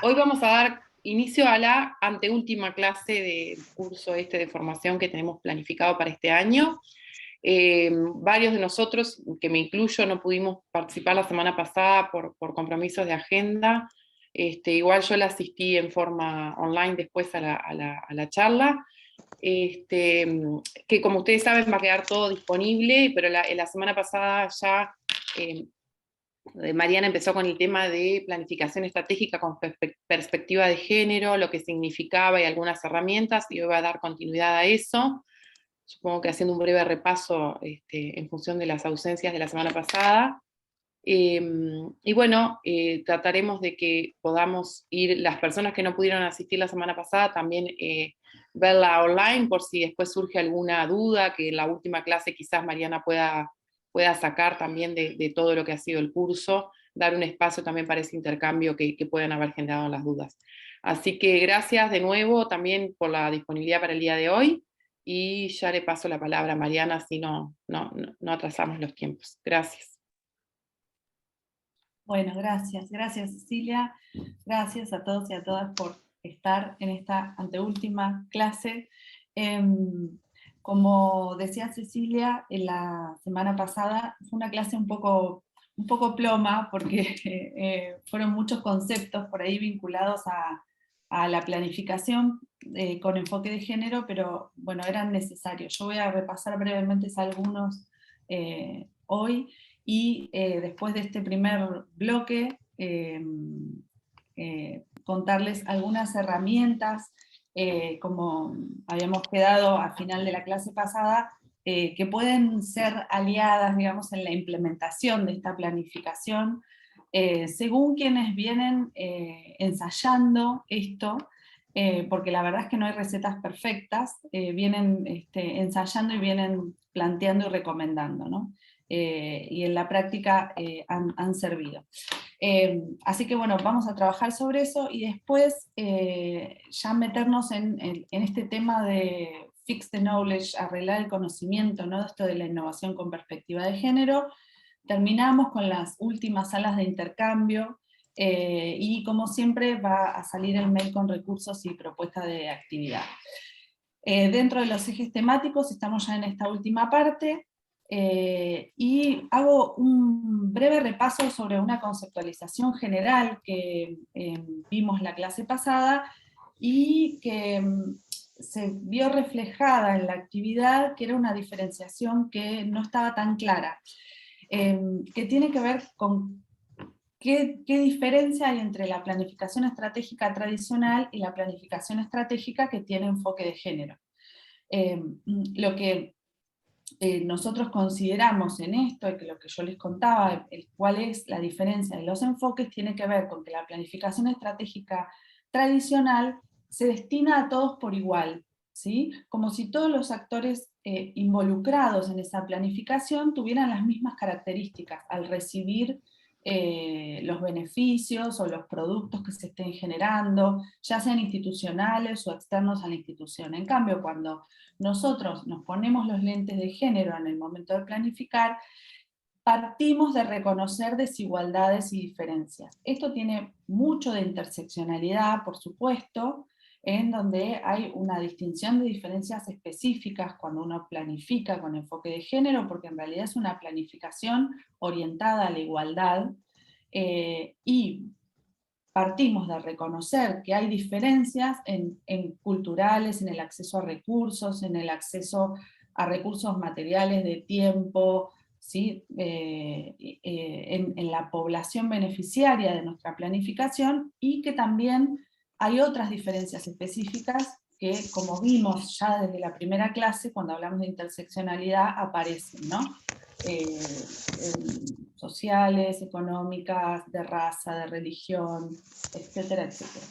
Hoy vamos a dar inicio a la anteúltima clase del curso de formación que tenemos planificado para este año. Varios de nosotros, que me incluyo, no pudimos participar la semana pasada por compromisos de agenda. Igual yo la asistí en forma online después a la charla. Que como ustedes saben va a quedar todo disponible, pero la semana pasada ya Mariana empezó con el tema de planificación estratégica con perspectiva de género, lo que significaba y algunas herramientas, y hoy va a dar continuidad a eso, supongo que haciendo un breve repaso en función de las ausencias de la semana pasada. Y bueno, trataremos de que podamos ir, las personas que no pudieron asistir la semana pasada, también verla online por si después surge alguna duda, que en la última clase quizás Mariana pueda sacar también de todo lo que ha sido el curso, dar un espacio también para ese intercambio que puedan haber generado las dudas. Así que gracias de nuevo también por la disponibilidad para el día de hoy, y ya le paso la palabra a Mariana, así no atrasamos los tiempos. Gracias. Bueno, gracias Cecilia, gracias a todos y a todas por estar en esta anteúltima clase. Como decía Cecilia, en la semana pasada fue una clase un poco ploma, porque fueron muchos conceptos por ahí vinculados a la planificación con enfoque de género, pero bueno, eran necesarios. Yo voy a repasar brevemente algunos hoy, y después de este primer bloque, contarles algunas herramientas, como habíamos quedado al final de la clase pasada, que pueden ser aliadas, digamos, en la implementación de esta planificación, según quienes vienen ensayando esto, porque la verdad es que no hay recetas perfectas, vienen ensayando y vienen planteando y recomendando, ¿no? Y en la práctica han servido. Así que bueno, vamos a trabajar sobre eso, y después ya meternos en este tema de fix the knowledge, arreglar el conocimiento, ¿no? Esto de la innovación con perspectiva de género. Terminamos con las últimas salas de intercambio, y como siempre va a salir el mail con recursos y propuestas de actividad. Dentro de los ejes temáticos estamos ya en esta última parte, y hago un breve repaso sobre una conceptualización general que vimos la clase pasada, y que se vio reflejada en la actividad, que era una diferenciación que no estaba tan clara, que tiene que ver con qué diferencia hay entre la planificación estratégica tradicional y la planificación estratégica que tiene enfoque de género. Lo que nosotros consideramos en esto, y que lo que yo les contaba, cuál es la diferencia de los enfoques, tiene que ver con que la planificación estratégica tradicional se destina a todos por igual, ¿sí? Como si todos los actores involucrados en esa planificación tuvieran las mismas características al recibir los beneficios o los productos que se estén generando, ya sean institucionales o externos a la institución. En cambio, cuando nosotros nos ponemos los lentes de género en el momento de planificar, partimos de reconocer desigualdades y diferencias. Esto tiene mucho de interseccionalidad, por supuesto, en donde hay una distinción de diferencias específicas cuando uno planifica con enfoque de género, porque en realidad es una planificación orientada a la igualdad, y partimos de reconocer que hay diferencias en culturales, en el acceso a recursos, en el acceso a recursos materiales de tiempo, ¿sí? En la población beneficiaria de nuestra planificación, y que también hay otras diferencias específicas que, como vimos ya desde la primera clase, cuando hablamos de interseccionalidad, aparecen, ¿no? Sociales, económicas, de raza, de religión, etcétera, etcétera.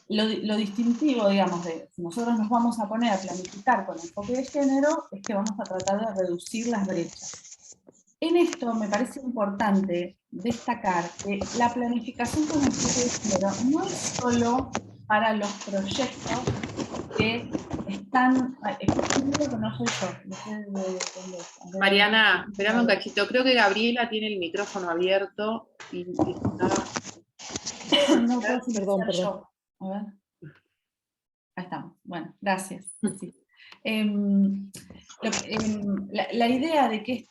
Lo distintivo, digamos, de si nosotros nos vamos a poner a planificar con enfoque de género, es que vamos a tratar de reducir las brechas. En esto me parece importante destacar que la planificación con enfoque de género no es solo para los proyectos que están... Mariana, espérame un cachito, creo que Gabriela tiene el micrófono abierto y está... No puedo Perdón, silenciar perdón. yo. A ver. Ahí estamos. Bueno, gracias. Sí. La idea de que,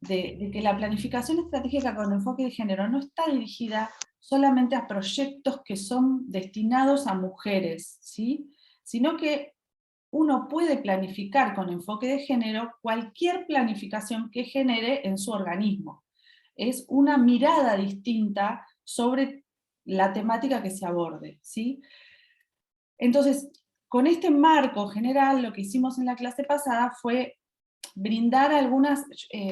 de que la planificación estratégica con enfoque de género no está dirigida solamente a proyectos que son destinados a mujeres, ¿sí? Sino que uno puede planificar con enfoque de género cualquier planificación que genere en su organismo. Es una mirada distinta sobre la temática que se aborde, ¿sí? Entonces, con este marco general, lo que hicimos en la clase pasada fue brindar algunas,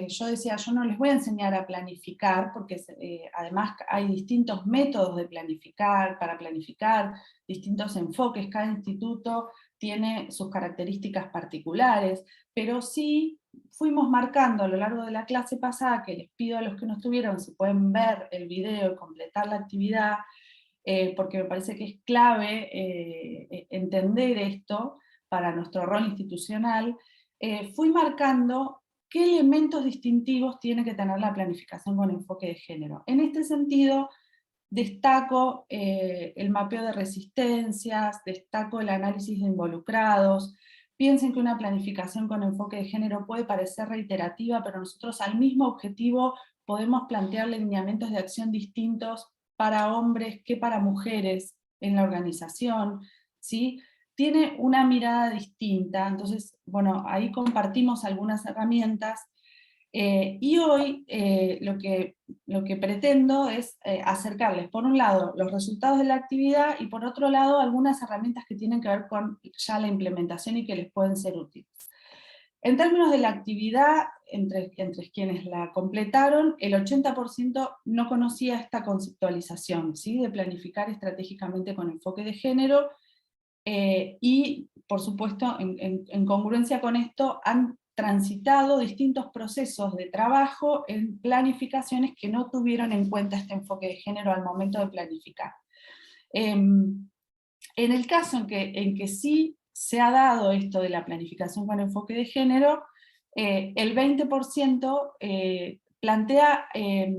yo decía, yo no les voy a enseñar a planificar, porque además hay distintos métodos de planificar, para planificar, distintos enfoques, cada instituto tiene sus características particulares, pero sí fuimos marcando a lo largo de la clase pasada, que les pido a los que no estuvieron, si pueden ver el video y completar la actividad, porque me parece que es clave entender esto para nuestro rol institucional. Fui marcando qué elementos distintivos tiene que tener la planificación con enfoque de género. En este sentido, destaco el mapeo de resistencias, destaco el análisis de involucrados. Piensen que una planificación con enfoque de género puede parecer reiterativa, pero nosotros al mismo objetivo podemos plantear lineamientos de acción distintos para hombres que para mujeres en la organización, ¿sí? Tiene una mirada distinta, entonces, bueno, ahí compartimos algunas herramientas, y hoy lo que pretendo es acercarles, por un lado, los resultados de la actividad, y por otro lado, algunas herramientas que tienen que ver con ya la implementación y que les pueden ser útiles. En términos de la actividad, entre quienes la completaron, el 80% no conocía esta conceptualización, ¿sí? De planificar estratégicamente con enfoque de género, y por supuesto, en congruencia con esto, han transitado distintos procesos de trabajo en planificaciones que no tuvieron en cuenta este enfoque de género al momento de planificar. En el caso en que sí se ha dado esto de la planificación con enfoque de género, el 20% plantea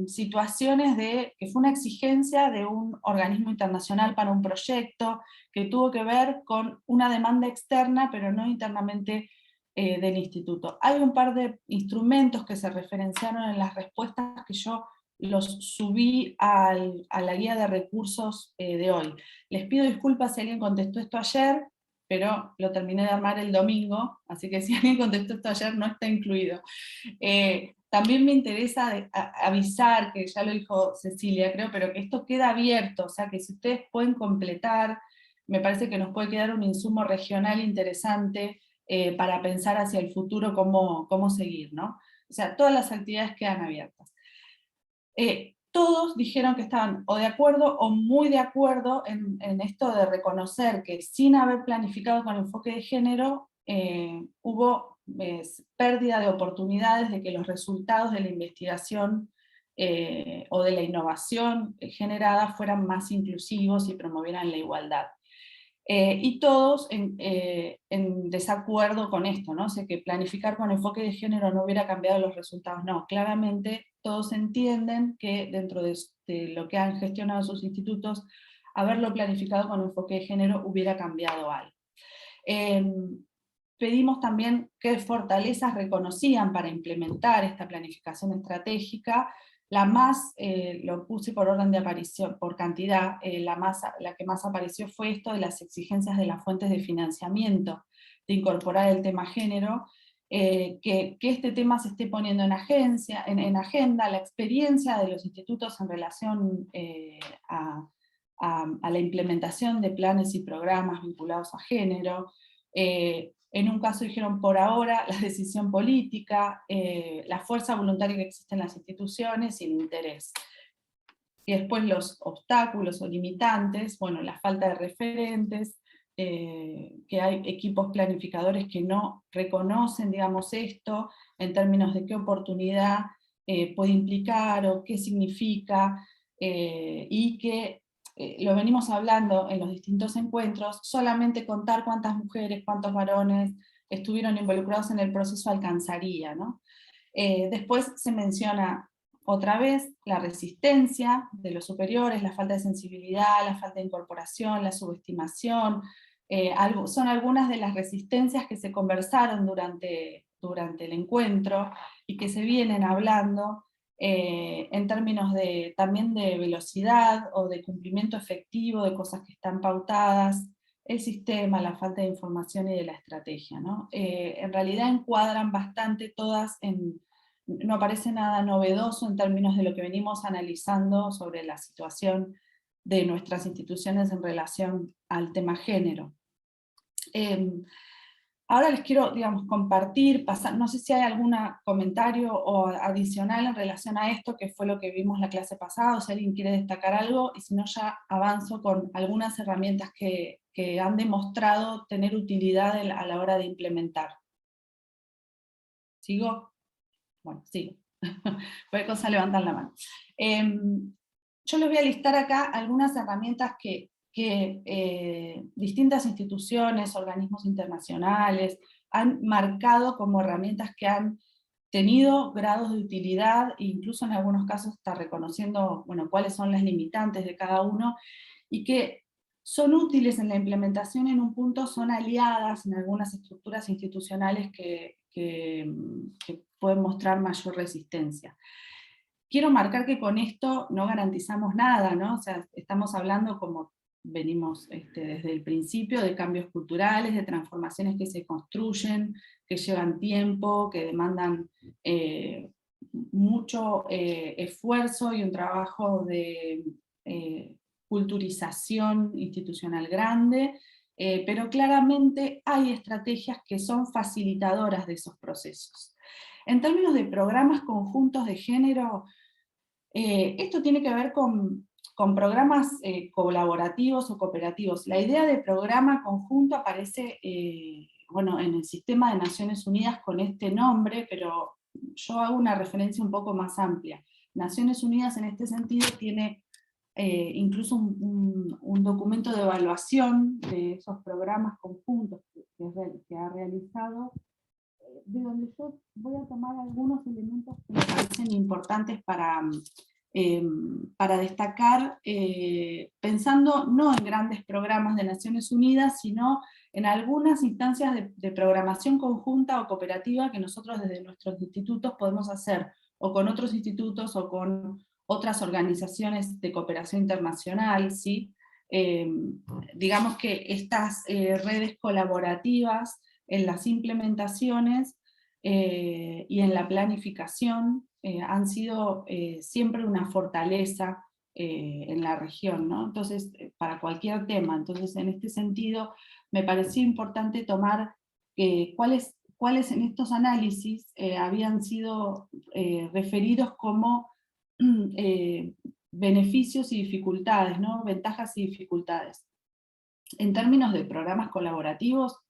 situaciones que fue una exigencia de un organismo internacional para un proyecto, que tuvo que ver con una demanda externa, pero no internamente del instituto. Hay un par de instrumentos que se referenciaron en las respuestas que yo los subí a la guía de recursos de hoy. Les pido disculpas si alguien contestó esto ayer, pero lo terminé de armar el domingo, así que si alguien contestó esto ayer no está incluido. También me interesa avisar, que ya lo dijo Cecilia, creo, pero que esto queda abierto, o sea que si ustedes pueden completar, me parece que nos puede quedar un insumo regional interesante para pensar hacia el futuro cómo seguir, ¿no? O sea, todas las actividades quedan abiertas. Todos dijeron que estaban o de acuerdo o muy de acuerdo en esto de reconocer que sin haber planificado con enfoque de género, hubo pérdida de oportunidades de que los resultados de la investigación o de la innovación generada fueran más inclusivos y promovieran la igualdad. Y todos en desacuerdo con esto, ¿no? O sea, que planificar con enfoque de género no hubiera cambiado los resultados. No, claramente todos entienden que dentro de lo que han gestionado sus institutos, haberlo planificado con enfoque de género hubiera cambiado algo. Pedimos también qué fortalezas reconocían para implementar esta planificación estratégica. La más, lo puse por orden de aparición, por cantidad, la que más apareció fue esto de las exigencias de las fuentes de financiamiento, de incorporar el tema género, que este tema se esté poniendo en agenda, la experiencia de los institutos en relación a la implementación de planes y programas vinculados a género. En un caso dijeron por ahora la decisión política, la fuerza voluntaria que existe en las instituciones y el interés. Y después los obstáculos o limitantes, bueno, la falta de referentes, que hay equipos planificadores que no reconocen, digamos, esto en términos de qué oportunidad puede implicar o qué significa, y que lo venimos hablando en los distintos encuentros, solamente contar cuántas mujeres, cuántos varones estuvieron involucrados en el proceso alcanzaría, ¿no? Después se menciona otra vez, la resistencia de los superiores, la falta de sensibilidad, la falta de incorporación, la subestimación, son algunas de las resistencias que se conversaron durante el encuentro y que se vienen hablando en términos también de velocidad o de cumplimiento efectivo de cosas que están pautadas, el sistema, la falta de información y de la estrategia, ¿no? En realidad encuadran bastante todas no parece nada novedoso en términos de lo que venimos analizando sobre la situación de nuestras instituciones en relación al tema género. Ahora les quiero, digamos, compartir, no sé si hay algún comentario o adicional en relación a esto, que fue lo que vimos la clase pasada, o si alguien quiere destacar algo, y si no ya avanzo con algunas herramientas que han demostrado tener utilidad a la hora de implementar. ¿Sigo? Bueno, sigo. Cualquier cosa levantan la mano. Yo les voy a listar acá algunas herramientas que distintas instituciones, organismos internacionales, han marcado como herramientas que han tenido grados de utilidad, e incluso en algunos casos está reconociendo, bueno, cuáles son las limitantes de cada uno, y que son útiles en la implementación, en un punto son aliadas en algunas estructuras institucionales que pueden mostrar mayor resistencia. Quiero marcar que con esto no garantizamos nada, ¿no? O sea, estamos hablando, como venimos desde el principio, de cambios culturales, de transformaciones que se construyen, que llevan tiempo, que demandan mucho esfuerzo y un trabajo de culturización institucional grande, pero claramente hay estrategias que son facilitadoras de esos procesos. En términos de programas conjuntos de género, esto tiene que ver con programas colaborativos o cooperativos. La idea de programa conjunto aparece bueno, en el sistema de Naciones Unidas con este nombre, pero yo hago una referencia un poco más amplia. Naciones Unidas en este sentido tiene incluso un documento de evaluación de esos programas conjuntos que ha realizado, de donde yo voy a tomar algunos elementos que me parecen importantes para destacar, pensando no en grandes programas de Naciones Unidas, sino en algunas instancias de programación conjunta o cooperativa que nosotros desde nuestros institutos podemos hacer, o con otros institutos o con otras organizaciones de cooperación internacional, ¿sí? Digamos que estas redes colaborativas en las implementaciones y en la planificación han sido siempre una fortaleza en la región, ¿no? Entonces, para cualquier tema. Entonces, en este sentido, me pareció importante tomar cuáles en estos análisis habían sido referidos como beneficios y dificultades, ¿no? Ventajas y dificultades. En términos de programas colaborativos,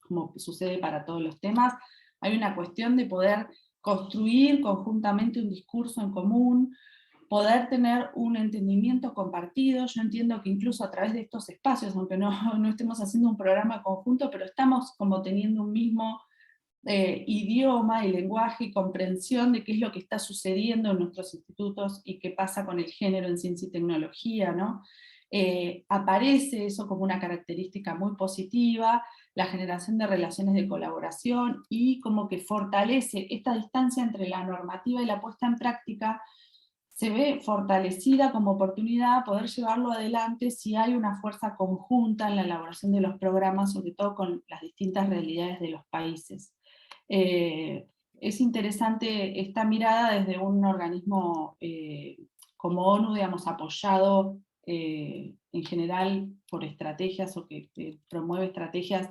como sucede para todos los temas, hay una cuestión de poder construir conjuntamente un discurso en común, poder tener un entendimiento compartido. Yo entiendo que incluso a través de estos espacios, aunque no estemos haciendo un programa conjunto, pero estamos como teniendo un mismo idioma y lenguaje y comprensión de qué es lo que está sucediendo en nuestros institutos y qué pasa con el género en ciencia y tecnología, ¿no? Aparece eso como una característica muy positiva, la generación de relaciones de colaboración, y como que fortalece esta distancia entre la normativa y la puesta en práctica, se ve fortalecida como oportunidad a poder llevarlo adelante si hay una fuerza conjunta en la elaboración de los programas, sobre todo con las distintas realidades de los países. Es interesante esta mirada desde un organismo como ONU, digamos, apoyado en general por estrategias, o que promueve estrategias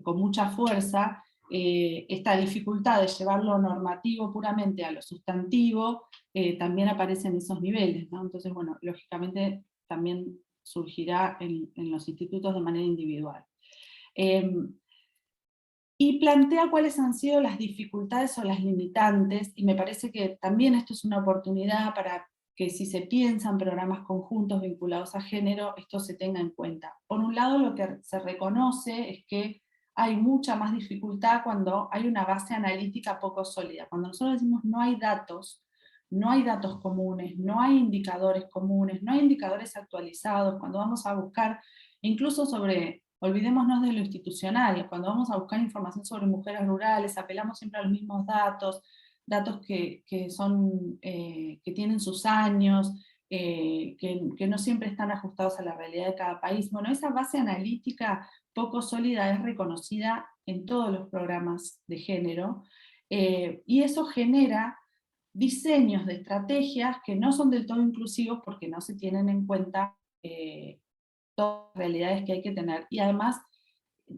con mucha fuerza. Esta dificultad de llevar lo normativo puramente a lo sustantivo también aparece en esos niveles, ¿no? Entonces, bueno, lógicamente también surgirá en los institutos de manera individual. Y plantea cuáles han sido las dificultades o las limitantes, y me parece que también esto es una oportunidad para que, si se piensan programas conjuntos vinculados a género, esto se tenga en cuenta. Por un lado, lo que se reconoce es que hay mucha más dificultad cuando hay una base analítica poco sólida. Cuando nosotros decimos no hay datos, no hay datos comunes, no hay indicadores comunes, no hay indicadores actualizados. Cuando vamos a buscar, incluso sobre, olvidémonos de lo institucional, cuando vamos a buscar información sobre mujeres rurales, apelamos siempre a los mismos datos, datos que son, que tienen sus años, que no siempre están ajustados a la realidad de cada país. Bueno, esa base analítica poco sólida es reconocida en todos los programas de género, y eso genera diseños de estrategias que no son del todo inclusivos porque no se tienen en cuenta todas las realidades que hay que tener, y además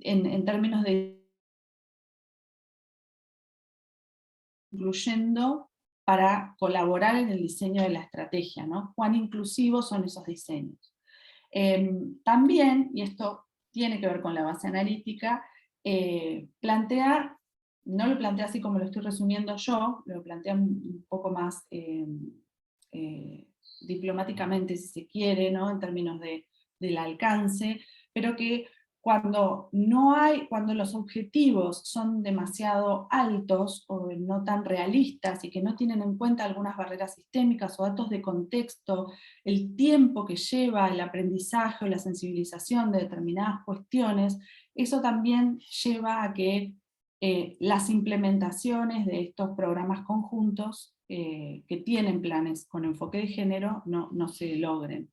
en términos de incluyendo para colaborar en el diseño de la estrategia, ¿no? Cuán inclusivos son esos diseños. También, y esto tiene que ver con la base analítica, plantea, no lo plantea así como lo estoy resumiendo yo, lo plantea un poco más diplomáticamente, si se quiere, ¿no? En términos del alcance, pero que cuando cuando los objetivos son demasiado altos o no tan realistas y que no tienen en cuenta algunas barreras sistémicas o datos de contexto, el tiempo que lleva el aprendizaje o la sensibilización de determinadas cuestiones, eso también lleva a que las implementaciones de estos programas conjuntos que tienen planes con enfoque de género no se logren.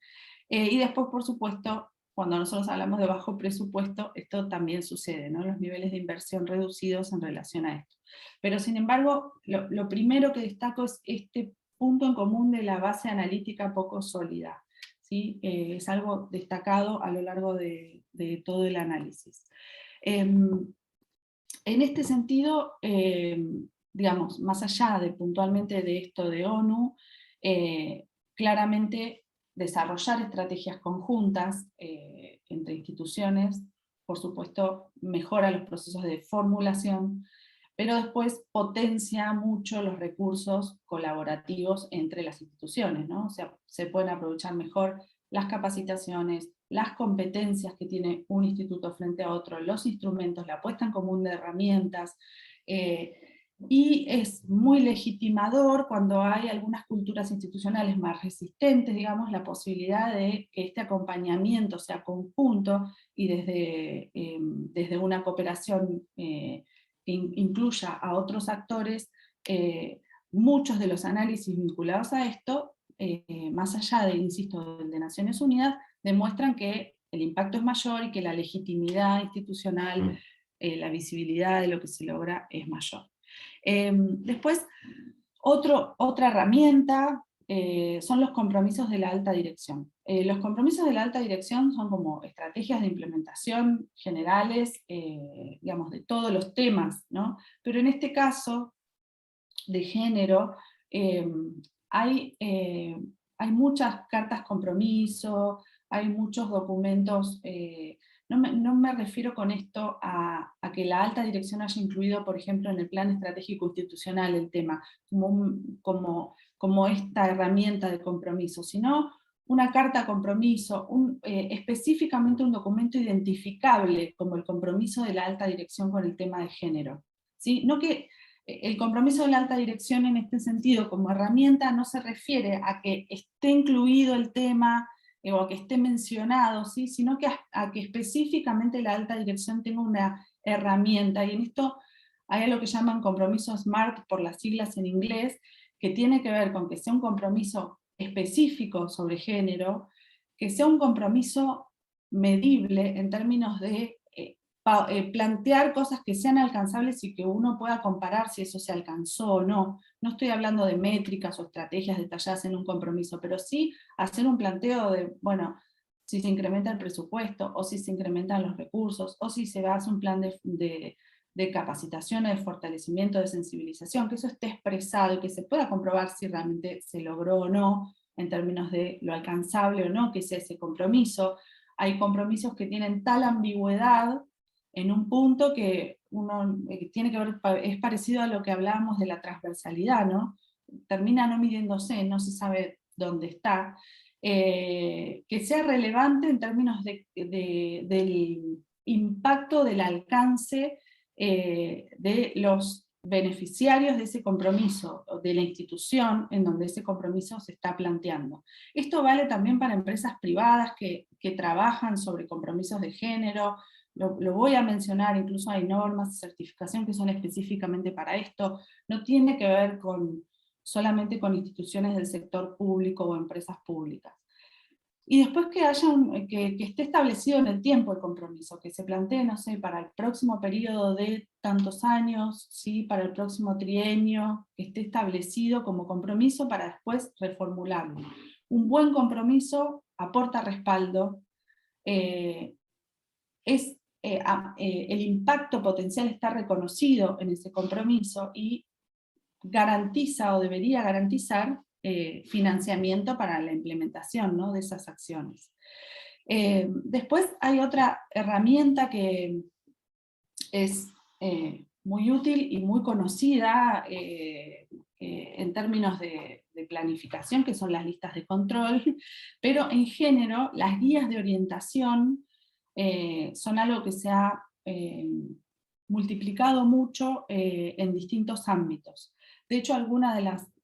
Y después, por supuesto, cuando nosotros hablamos de bajo presupuesto, esto también sucede, ¿no? Los niveles de inversión reducidos en relación a esto. Pero sin embargo, lo primero que destaco es este punto en común de la base analítica poco sólida, ¿sí? Es algo destacado a lo largo de todo el análisis. En este sentido, digamos, más allá de puntualmente de esto de ONU, claramente desarrollar estrategias conjuntas entre instituciones, por supuesto, mejora los procesos de formulación, pero después potencia mucho los recursos colaborativos entre las instituciones, ¿no? O sea, se pueden aprovechar mejor las capacitaciones, las competencias que tiene un instituto frente a otro, los instrumentos, la puesta en común de herramientas, y es muy legitimador cuando hay algunas culturas institucionales más resistentes, digamos, la posibilidad de que este acompañamiento sea conjunto y desde una cooperación que incluya a otros actores, muchos de los análisis vinculados a esto, más allá de, insisto, del de Naciones Unidas, demuestran que el impacto es mayor y que la legitimidad institucional, la visibilidad de lo que se logra es mayor. Después, otra herramienta son los compromisos de la alta dirección. Los compromisos de la alta dirección son como estrategias de implementación generales, digamos, de todos los temas, ¿no? Pero en este caso de género, hay muchas cartas compromiso, hay muchos documentos. No me refiero con esto a que la alta dirección haya incluido, por ejemplo, en el plan estratégico institucional el tema, como esta herramienta de compromiso, sino una carta compromiso, específicamente un documento identificable como el compromiso de la alta dirección con el tema de género. ¿Sí? No que el compromiso de la alta dirección en este sentido como herramienta no se refiere a que esté incluido el tema o a que esté mencionado, ¿sí? Sino que a que específicamente la alta dirección tenga una herramienta, y en esto hay lo que llaman compromiso SMART por las siglas en inglés, que tiene que ver con que sea un compromiso específico sobre género, que sea un compromiso medible en términos de plantear cosas que sean alcanzables y que uno pueda comparar si eso se alcanzó o no. No estoy hablando de métricas o estrategias detalladas en un compromiso, pero sí hacer un planteo de, bueno, si se incrementa el presupuesto, o si se incrementan los recursos, o si se hace un plan de capacitación, de fortalecimiento, de sensibilización, que eso esté expresado y que se pueda comprobar si realmente se logró o no, en términos de lo alcanzable o no que es ese compromiso. Hay compromisos que tienen tal ambigüedad en un punto que uno tiene que ver, es parecido a lo que hablábamos de la transversalidad, ¿no? Termina no midiéndose, no se sabe dónde está, que sea relevante en términos del impacto del alcance de los beneficiarios de ese compromiso, de la institución en donde ese compromiso se está planteando. Esto vale también para empresas privadas que trabajan sobre compromisos de género, lo voy a mencionar, incluso hay normas de certificación que son específicamente para esto, no tiene que ver solamente con instituciones del sector público o empresas públicas. Y después que que esté establecido en el tiempo el compromiso, que se plantee, no sé, para el próximo periodo de tantos años, ¿sí? Para el próximo trienio, que esté establecido como compromiso para después reformularlo. Un buen compromiso aporta respaldo, el impacto potencial está reconocido en ese compromiso y garantiza o debería garantizar financiamiento para la implementación, ¿no?, de esas acciones. Después hay otra herramienta que es muy útil y muy conocida en términos de planificación, que son las listas de control, pero en género las guías de orientación son algo que se ha multiplicado mucho en distintos ámbitos. De hecho, algunos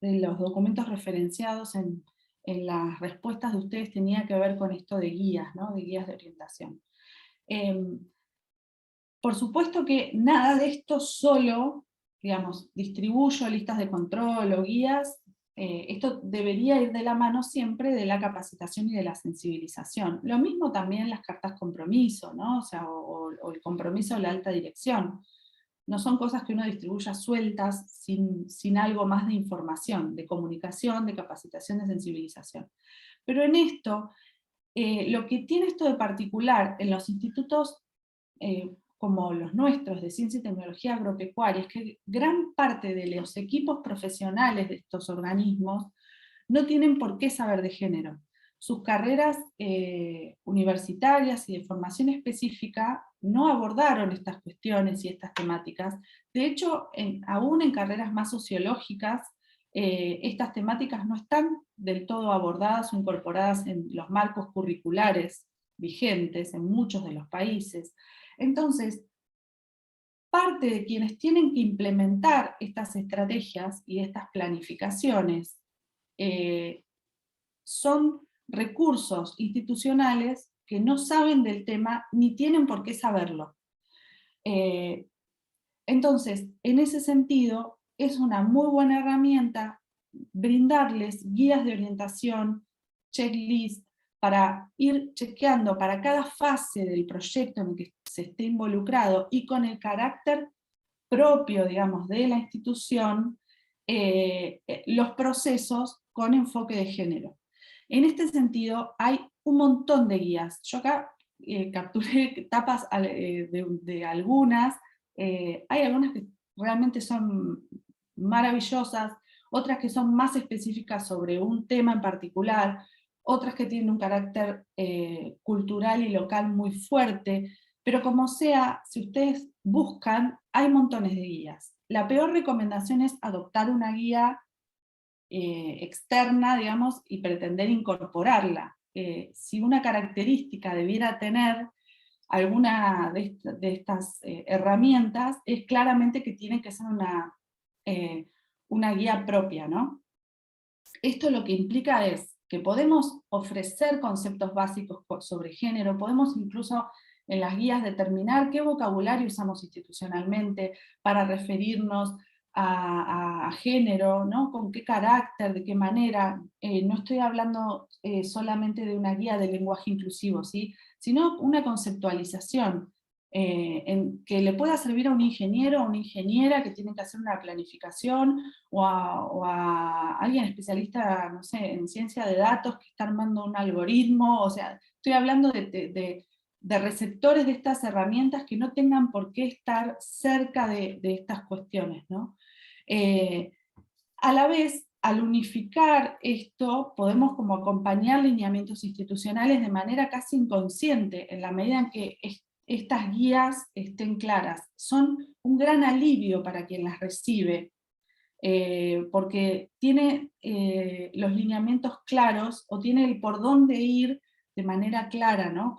de los documentos referenciados en las respuestas de ustedes tenía que ver con esto de guías, ¿no?, de guías de orientación. Por supuesto que nada de esto solo, digamos, distribuyo listas de control o guías, esto debería ir de la mano siempre de la capacitación y de la sensibilización. Lo mismo también las cartas compromiso, ¿no? O sea, o el compromiso de la alta dirección. No son cosas que uno distribuya sueltas sin algo más de información, de comunicación, de capacitación, de sensibilización. Pero en esto, lo que tiene esto de particular en los institutos como los nuestros de ciencia y tecnología agropecuaria, es que gran parte de los equipos profesionales de estos organismos no tienen por qué saber de género. Sus carreras universitarias y de formación específica no abordaron estas cuestiones y estas temáticas. De hecho, aún en carreras más sociológicas, estas temáticas no están del todo abordadas o incorporadas en los marcos curriculares vigentes en muchos de los países. Entonces, parte de quienes tienen que implementar estas estrategias y estas planificaciones son recursos institucionales que no saben del tema ni tienen por qué saberlo. Entonces, en ese sentido, es una muy buena herramienta brindarles guías de orientación, checklist, para ir chequeando para cada fase del proyecto en el que se esté involucrado y con el carácter propio, digamos, de la institución, los procesos con enfoque de género. En este sentido, hay un montón de guías. Yo acá capturé tapas de algunas. Hay algunas que realmente son maravillosas, otras que son más específicas sobre un tema en particular, otras que tienen un carácter cultural y local muy fuerte, pero como sea, si ustedes buscan, hay montones de guías. La peor recomendación es adoptar una guía externa, digamos, y pretender incorporarla. Si una característica debiera tener alguna de estas herramientas, es claramente que tiene que ser una guía propia, ¿no? Esto lo que implica es que podemos ofrecer conceptos básicos sobre género, podemos incluso en las guías determinar qué vocabulario usamos institucionalmente para referirnos a género, ¿no? Con qué carácter, de qué manera. No estoy hablando solamente de una guía de lenguaje inclusivo, ¿sí?, sino una conceptualización que le pueda servir a un ingeniero o una ingeniera que tiene que hacer una planificación, o a alguien especialista, no sé, en ciencia de datos que está armando un algoritmo. O sea, estoy hablando de receptores de estas herramientas que no tengan por qué estar cerca de estas cuestiones, ¿no? A la vez, al unificar esto, podemos como acompañar lineamientos institucionales de manera casi inconsciente, en la medida en que estas guías estén claras. Son un gran alivio para quien las recibe, porque tiene los lineamientos claros, o tiene el por dónde ir de manera clara, ¿no?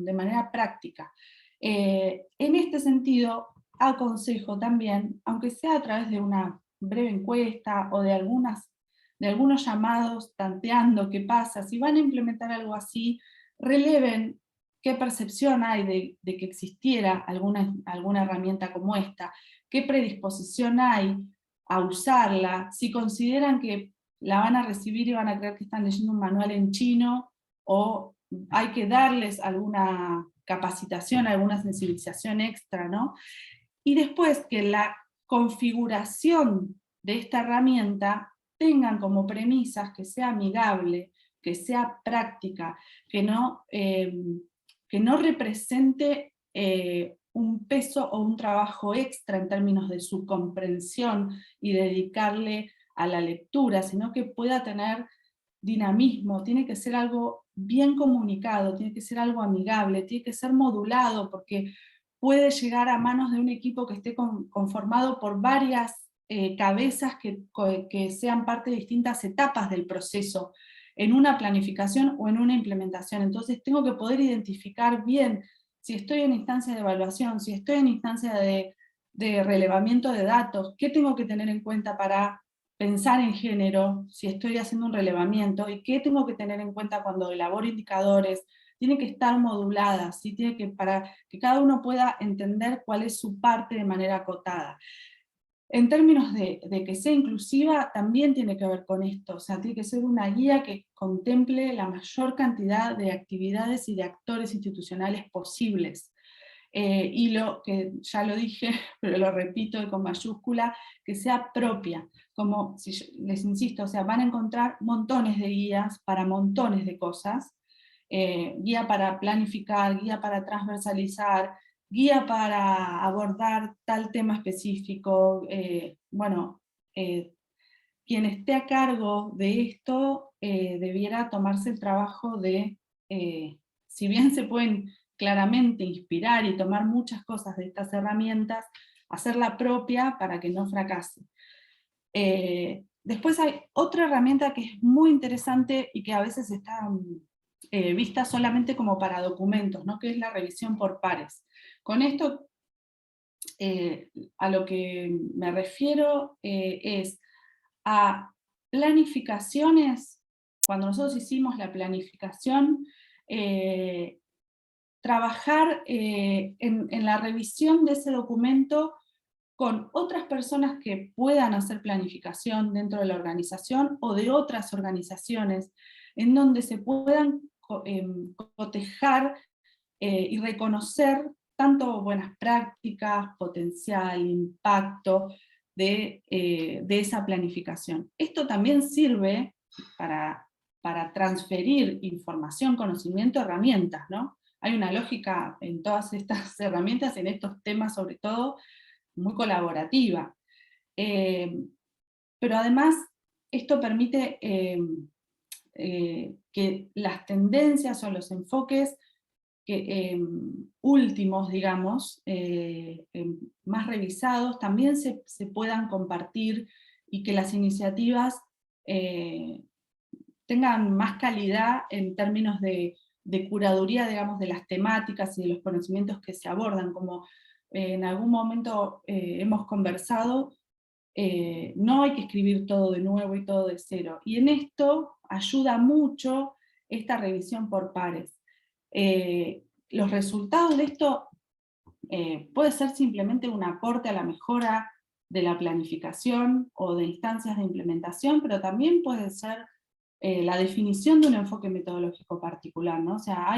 De manera práctica. En este sentido, aconsejo también, aunque sea a través de una breve encuesta o de algunos llamados tanteando qué pasa, si van a implementar algo así, releven qué percepción hay de que existiera alguna herramienta como esta, qué predisposición hay a usarla, si consideran que la van a recibir y van a creer que están leyendo un manual en chino, o hay que darles alguna capacitación, alguna sensibilización extra, ¿no? Y después que la configuración de esta herramienta tengan como premisas que sea amigable, que sea práctica, que no represente un peso o un trabajo extra en términos de su comprensión y dedicarle a la lectura, sino que pueda tener dinamismo, tiene que ser algo bien comunicado, tiene que ser algo amigable, tiene que ser modulado, porque puede llegar a manos de un equipo que esté conformado por varias cabezas que sean parte de distintas etapas del proceso, en una planificación o en una implementación. Entonces tengo que poder identificar bien si estoy en instancia de evaluación, si estoy en instancia de relevamiento de datos, qué tengo que tener en cuenta para pensar en género, si estoy haciendo un relevamiento, y qué tengo que tener en cuenta cuando elaboro indicadores. Tiene que estar modulada, ¿sí? Para que cada uno pueda entender cuál es su parte de manera acotada. En términos de que sea inclusiva, también tiene que ver con esto, o sea, tiene que ser una guía que contemple la mayor cantidad de actividades y de actores institucionales posibles. Y lo que ya lo dije, pero lo repito y con mayúscula, que sea propia, como si les insisto, o sea, van a encontrar montones de guías para montones de cosas, guía para planificar, guía para transversalizar, guía para abordar tal tema específico, bueno, quien esté a cargo de esto debiera tomarse el trabajo de, si bien se pueden claramente inspirar y tomar muchas cosas de estas herramientas, hacerla propia para que no fracase. Después hay otra herramienta que es muy interesante y que a veces está vista solamente como para documentos, ¿no? Que es la revisión por pares. Con esto a lo que me refiero es a planificaciones, cuando nosotros hicimos la planificación, trabajar en la revisión de ese documento con otras personas que puedan hacer planificación dentro de la organización o de otras organizaciones, en donde se puedan cotejar y reconocer tanto buenas prácticas, potencial, impacto de esa planificación. Esto también sirve para transferir información, conocimiento, herramientas, ¿no? Hay una lógica en todas estas herramientas, en estos temas sobre todo, muy colaborativa. Pero además, esto permite que las tendencias o los enfoques últimos, digamos, más revisados, también se puedan compartir y que las iniciativas tengan más calidad en términos de curaduría, digamos, de las temáticas y de los conocimientos que se abordan, como en algún momento hemos conversado, no hay que escribir todo de nuevo y todo de cero. Y en esto ayuda mucho esta revisión por pares. Los resultados de esto puede ser simplemente un aporte a la mejora de la planificación o de instancias de implementación, pero también puede ser la definición de un enfoque metodológico particular, ¿no? O sea,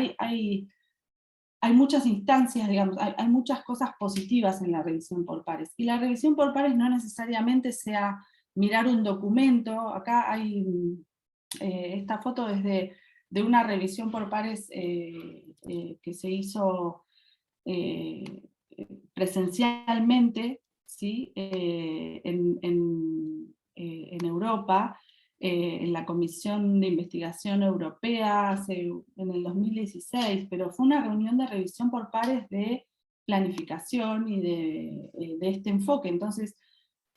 hay muchas instancias, digamos, hay muchas cosas positivas en la revisión por pares. Y la revisión por pares no necesariamente sea mirar un documento. Acá hay esta foto desde de una revisión por pares que se hizo presencialmente, ¿sí? En Europa, en la Comisión de Investigación Europea en el 2016, pero fue una reunión de revisión por pares de planificación y de este enfoque. Entonces,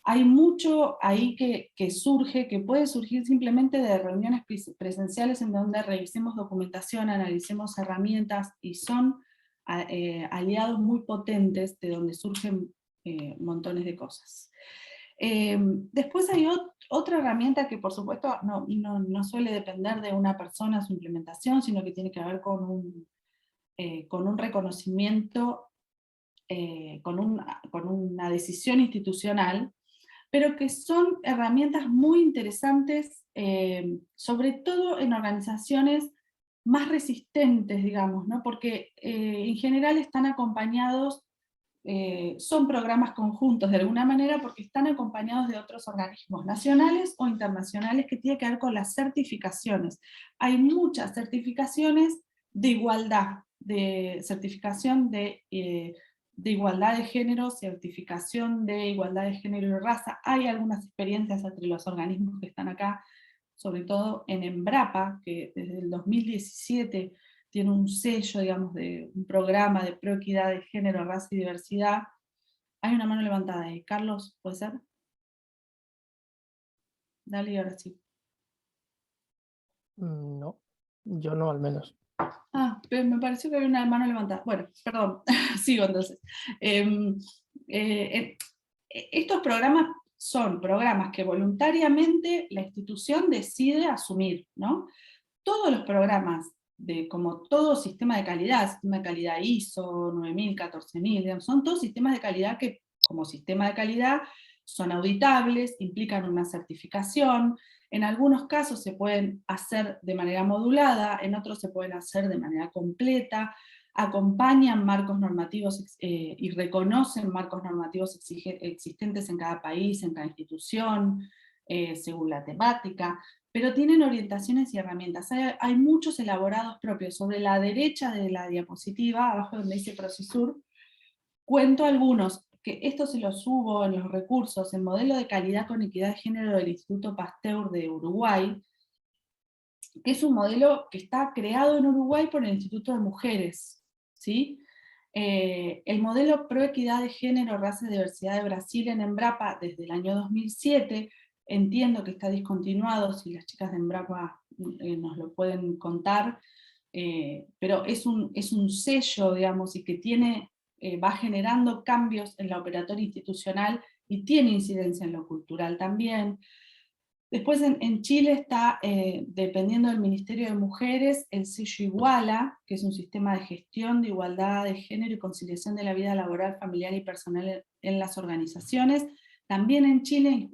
hay mucho ahí que surge, que puede surgir simplemente de reuniones presenciales en donde revisemos documentación, analicemos herramientas, y son aliados muy potentes de donde surgen montones de cosas. Después hay otra herramienta que por supuesto no suele depender de una persona su implementación, sino que tiene que ver con un reconocimiento, con una decisión institucional, pero que son herramientas muy interesantes, sobre todo en organizaciones más resistentes, digamos, ¿no? Porque en general están acompañados, son programas conjuntos de alguna manera, porque están acompañados de otros organismos nacionales o internacionales que tienen que ver con las certificaciones. Hay muchas certificaciones de igualdad, de certificación de igualdad de género, certificación de igualdad de género y raza. Hay algunas experiencias entre los organismos que están acá, sobre todo en Embrapa, que desde el 2017 tiene un sello, digamos, de un programa de proequidad de género, raza y diversidad. Hay una mano levantada ahí. Carlos, ¿puede ser? Dale, ahora sí. No, yo no, al menos. Ah, pero me pareció que había una mano levantada. Bueno, perdón, sigo entonces. Estos programas son programas que voluntariamente la institución decide asumir, ¿no? Todos los programas, como todo sistema de calidad ISO, 9000, 14000, digamos, son todos sistemas de calidad que, como sistema de calidad, son auditables, implican una certificación. En algunos casos se pueden hacer de manera modulada, en otros se pueden hacer de manera completa, acompañan marcos normativos y reconocen marcos normativos existentes en cada país, en cada institución, según la temática, pero tienen orientaciones y herramientas. Hay muchos elaborados propios. Sobre la derecha de la diapositiva, abajo donde dice Procesur, cuento algunos, que esto se los subo en los recursos, el modelo de calidad con equidad de género del Instituto Pasteur de Uruguay, que es un modelo que está creado en Uruguay por el Instituto de Mujeres, ¿sí? El modelo Proequidad de Género, Raza y Diversidad de Brasil en Embrapa desde el año 2007, entiendo que está discontinuado, si las chicas de Embrapa nos lo pueden contar, pero es un sello, digamos, y que va generando cambios en la operatoria institucional y tiene incidencia en lo cultural también. Después en Chile está, dependiendo del Ministerio de Mujeres, el sello Iguala, que es un sistema de gestión de igualdad de género y conciliación de la vida laboral, familiar y personal en las organizaciones. También en Chile,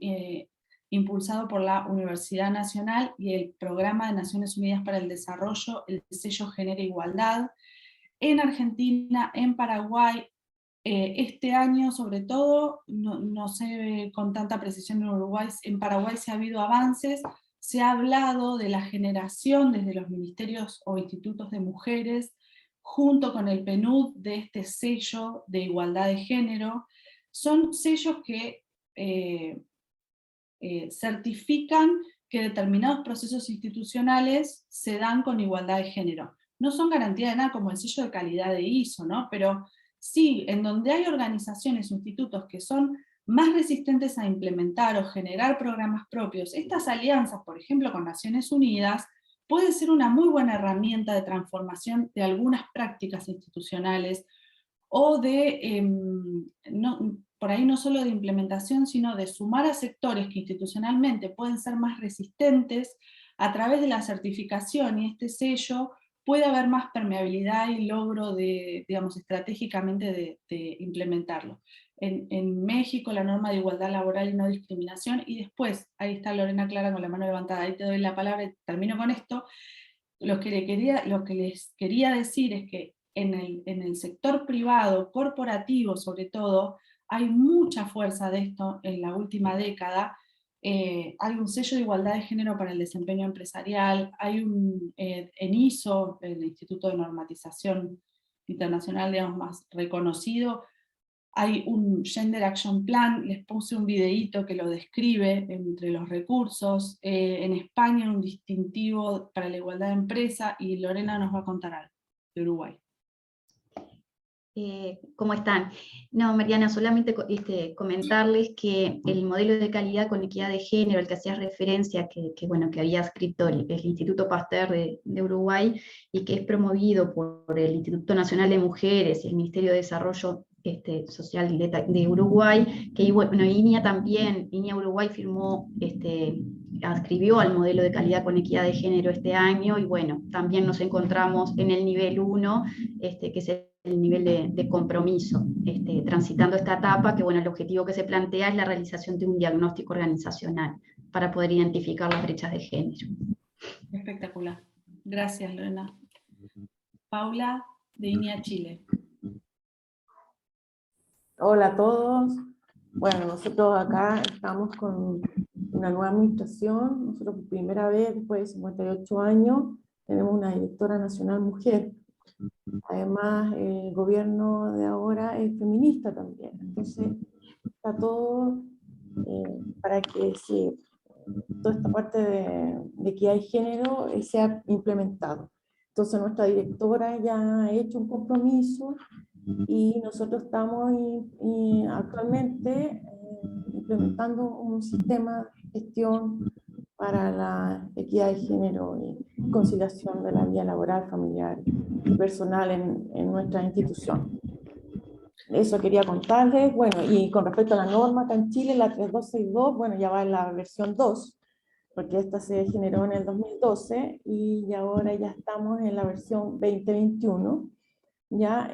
impulsado por la Universidad Nacional y el Programa de Naciones Unidas para el Desarrollo, el sello Genera Igualdad. En Argentina, en Paraguay, este año sobre todo, no sé con tanta precisión en Uruguay, en Paraguay sí ha habido avances, se ha hablado de la generación desde los ministerios o institutos de mujeres, junto con el PNUD, de este sello de igualdad de género. Son sellos que certifican que determinados procesos institucionales se dan con igualdad de género. No son garantía de nada como el sello de calidad de ISO, ¿no? Pero sí, en donde hay organizaciones o institutos que son más resistentes a implementar o generar programas propios, estas alianzas, por ejemplo, con Naciones Unidas, pueden ser una muy buena herramienta de transformación de algunas prácticas institucionales, o por ahí no solo de implementación, sino de sumar a sectores que institucionalmente pueden ser más resistentes. A través de la certificación y este sello puede haber más permeabilidad y logro digamos, estratégicamente de implementarlo. En México la norma de igualdad laboral y no discriminación, y después, ahí está Lorena Clara con la mano levantada, ahí te doy la palabra y termino con esto. Lo que les quería decir es que en el sector privado, corporativo sobre todo, hay mucha fuerza de esto en la última década. Hay un sello de igualdad de género para el desempeño empresarial, hay en ISO, el Instituto de Normatización Internacional, digamos, más reconocido, hay un Gender Action Plan, les puse un videíto que lo describe entre los recursos. En España un distintivo para la igualdad de empresa, y Lorena nos va a contar algo de Uruguay. ¿Cómo están? No, Mariana, solamente comentarles que el modelo de calidad con equidad de género, al que hacías referencia, que había escrito el Instituto Pasteur de Uruguay, y que es promovido por el Instituto Nacional de Mujeres y el Ministerio de Desarrollo Social de Uruguay, que bueno, INEA también, INEA Uruguay firmó, adscribió al modelo de calidad con equidad de género este año, y bueno, también nos encontramos en el nivel 1, que es el nivel de compromiso, transitando esta etapa, que bueno, el objetivo que se plantea es la realización de un diagnóstico organizacional para poder identificar las brechas de género. Espectacular. Gracias, Lorena. Paula, de INEA Chile. Hola a todos. Bueno, nosotros acá estamos con una nueva administración. Nosotros por primera vez, después de 58 años, tenemos una directora nacional mujer. Además, el gobierno de ahora es feminista también. Entonces, está todo para que toda esta parte de equidad de género sea implementado. Entonces, nuestra directora ya ha hecho un compromiso y nosotros estamos actualmente implementando un sistema de gestión para la equidad de género y conciliación de la vida laboral, familiar y personal en nuestra institución. Eso quería contarles. Bueno, y con respecto a la norma acá en Chile, la 3262, bueno, ya va en la versión 2, porque esta se generó en el 2012 y ahora ya estamos en la versión 2021. ¿Ya?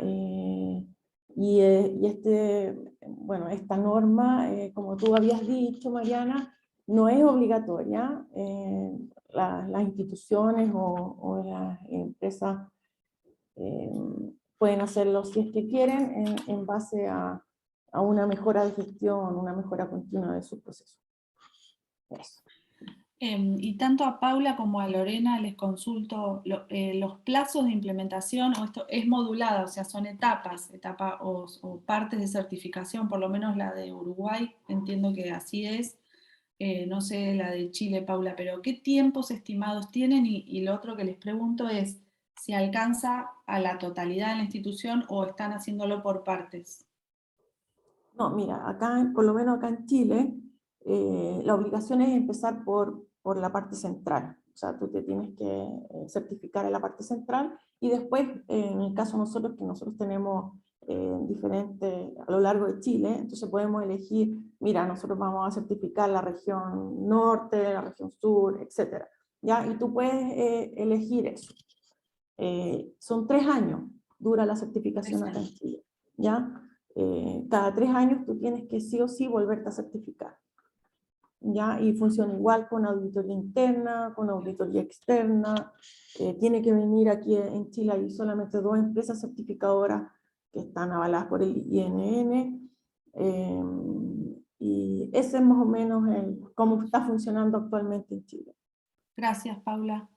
Bueno, esta norma, como tú habías dicho, Mariana, no es obligatoria. Las instituciones o las empresas pueden hacerlo si es que quieren, en base a una mejora de gestión, una mejora continua de su proceso. Eso. Y tanto a Paula como a Lorena les consulto los plazos de implementación, o esto es modulada, o sea, son etapas o partes de certificación, por lo menos la de Uruguay, entiendo que así es, no sé la de Chile, Paula, pero ¿qué tiempos estimados tienen? Y lo otro que les pregunto es si alcanza a la totalidad de la institución o están haciéndolo por partes. No, mira, acá, por lo menos acá en Chile, la obligación es empezar por la parte central. O sea, tú te tienes que certificar en la parte central y después, en el caso de nosotros, que nosotros tenemos diferentes a lo largo de Chile, entonces podemos elegir, mira, nosotros vamos a certificar la región norte, la región sur, etc. ¿Ya? Y tú puedes elegir eso. Son 3 años, dura la certificación acá en Chile. ¿Ya? Cada 3 años tú tienes que sí o sí volverte a certificar. ¿Ya? Y funciona igual con auditoría interna, con auditoría externa. Tiene que venir aquí en Chile, hay solamente 2 empresas certificadoras que están avaladas por el INN. Y ese es más o menos cómo está funcionando actualmente en Chile. Gracias, Paula.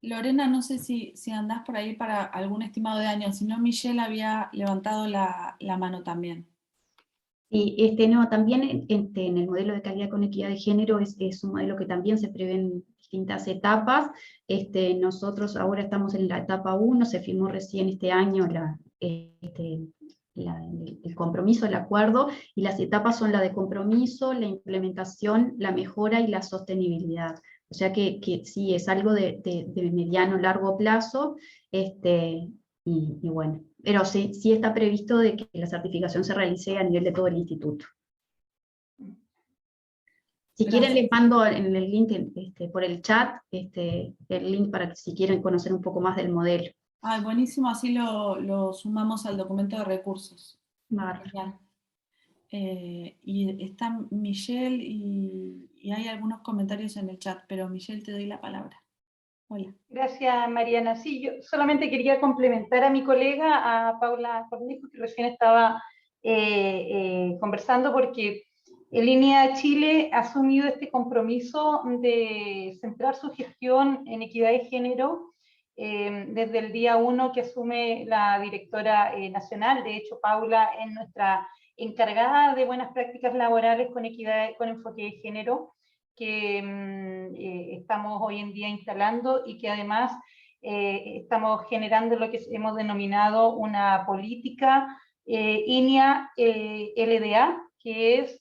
Lorena, no sé si andás por ahí para algún estimado de años, si no, Michelle había levantado la mano también. Y no, también en el modelo de calidad con equidad de género es un modelo que también se prevén distintas etapas. Nosotros ahora estamos en la etapa 1, se firmó recién este año el compromiso, el acuerdo, y las etapas son la de compromiso, la implementación, la mejora y la sostenibilidad. O sea que sí, es algo de mediano, largo plazo, y bueno, pero sí está previsto de que la certificación se realice a nivel de todo el instituto. Si quieren les mando en el link por el chat, el link para que si quieren conocer un poco más del modelo. Ah, buenísimo, así lo sumamos al documento de recursos. Y está Michelle y hay algunos comentarios en el chat, pero Michelle, te doy la palabra. Hola. Gracias, Mariana. Sí, yo solamente quería complementar a mi colega, a Paula Cornejo, que recién estaba conversando, porque el INEA Chile ha asumido este compromiso de centrar su gestión en equidad de género desde el día 1 que asume la directora nacional. De hecho, Paula es nuestra encargada de buenas prácticas laborales con equidad, con enfoque de género, que estamos hoy en día instalando y que además estamos generando lo que hemos denominado una política INEA LDA, que es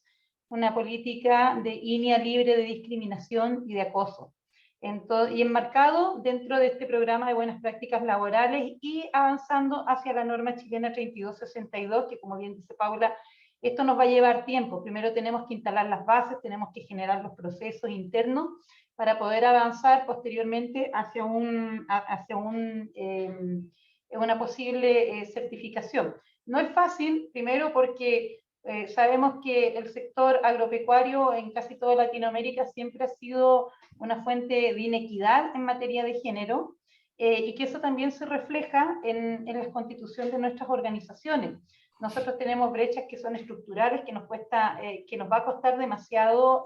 una política de INEA libre de discriminación y de acoso. y enmarcado dentro de este programa de buenas prácticas laborales y avanzando hacia la norma chilena 3262, que como bien dice Paula, esto nos va a llevar tiempo. Primero tenemos que instalar las bases, tenemos que generar los procesos internos para poder avanzar posteriormente hacia una posible certificación. No es fácil, primero porque sabemos que el sector agropecuario en casi toda Latinoamérica siempre ha sido una fuente de inequidad en materia de género, y que eso también se refleja en la constitución de nuestras organizaciones. Nosotros tenemos brechas que son estructurales, que nos va a costar demasiado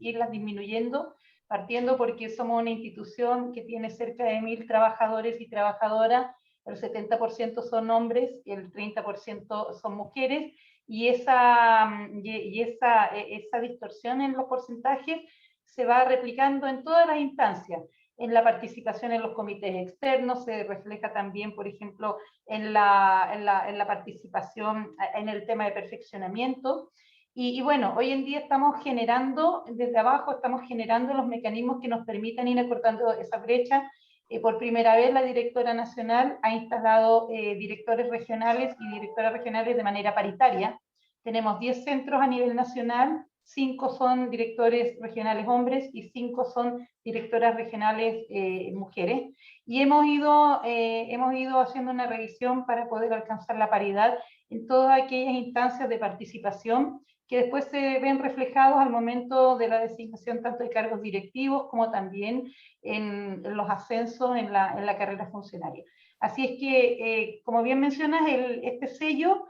irlas disminuyendo, partiendo porque somos una institución que tiene cerca de 1000 trabajadores y trabajadoras, el 70% son hombres y el 30% son mujeres, y esa distorsión en los porcentajes se va replicando en todas las instancias. En la participación en los comités externos se refleja también, por ejemplo, en la participación en el tema de perfeccionamiento. Y bueno, hoy en día estamos generando, desde abajo, estamos generando los mecanismos que nos permitan ir acortando esa brecha. Por primera vez la directora nacional ha instalado directores regionales y directoras regionales de manera paritaria. Tenemos 10 centros a nivel nacional, 5 son directores regionales hombres y 5 son directoras regionales mujeres. Y hemos ido haciendo una revisión para poder alcanzar la paridad en todas aquellas instancias de participación que después se ven reflejados al momento de la designación tanto de cargos directivos como también en los ascensos en la carrera funcionaria. Así es que, como bien mencionas, este sello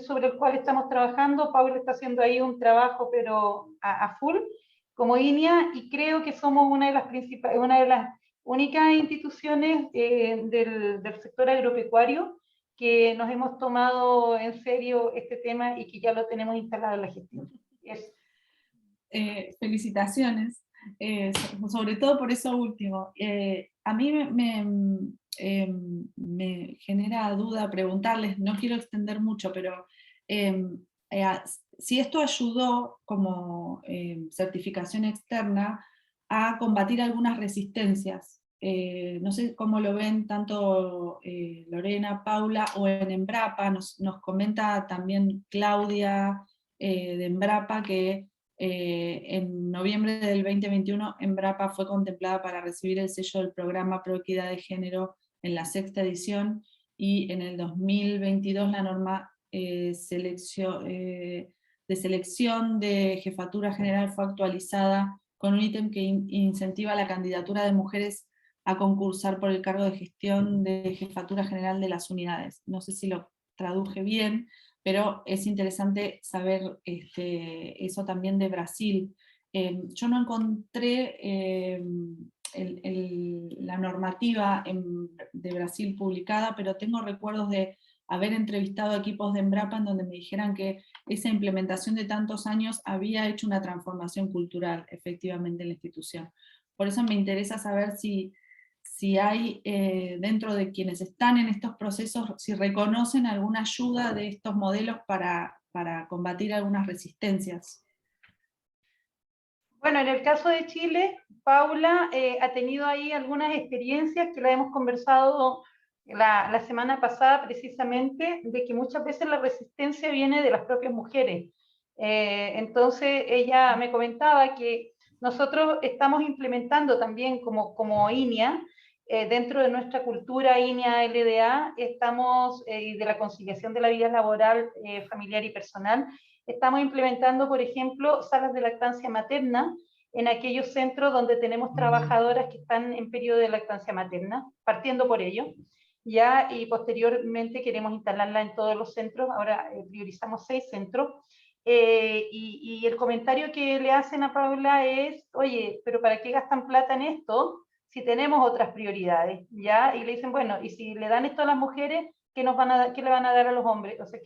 sobre el cual estamos trabajando, Paula está haciendo ahí un trabajo pero a full como INEA, y creo que somos una de las únicas instituciones del sector agropecuario que nos hemos tomado en serio este tema y que ya lo tenemos instalado en la gestión. Felicitaciones, sobre todo por eso último. A mí me genera duda preguntarles, no quiero extender mucho, pero si esto ayudó como certificación externa a combatir algunas resistencias. No sé cómo lo ven tanto Lorena, Paula o en Embrapa. Nos comenta también Claudia de Embrapa que en noviembre del 2021 Embrapa fue contemplada para recibir el sello del programa Pro Equidad de Género en la 6ª edición, y en el 2022 la norma de selección de jefatura general fue actualizada con un ítem que incentiva la candidatura de mujeres a concursar por el cargo de gestión de jefatura general de las unidades. No sé si lo traduje bien, pero es interesante saber eso también de Brasil. Yo no encontré la normativa de Brasil publicada, pero tengo recuerdos de haber entrevistado equipos de Embrapa en donde me dijeran que esa implementación de tantos años había hecho una transformación cultural efectivamente en la institución. Por eso me interesa saber si hay dentro de quienes están en estos procesos, si reconocen alguna ayuda de estos modelos para combatir algunas resistencias. Bueno, en el caso de Chile, Paula ha tenido ahí algunas experiencias que la hemos conversado la semana pasada precisamente, de que muchas veces la resistencia viene de las propias mujeres. Entonces ella me comentaba que nosotros estamos implementando también como INEA, dentro de nuestra cultura INEA LDA, estamos, de la conciliación de la vida laboral, familiar y personal, estamos implementando, por ejemplo, salas de lactancia materna en aquellos centros donde tenemos trabajadoras que están en periodo de lactancia materna, partiendo por ello, ya, y posteriormente queremos instalarla en todos los centros. Ahora priorizamos 6 centros, y el comentario que le hacen a Paula es, oye, pero ¿para qué gastan plata en esto si tenemos otras prioridades? ¿Ya? Y le dicen, bueno, y si le dan esto a las mujeres, ¿qué le van a dar a los hombres? O sea,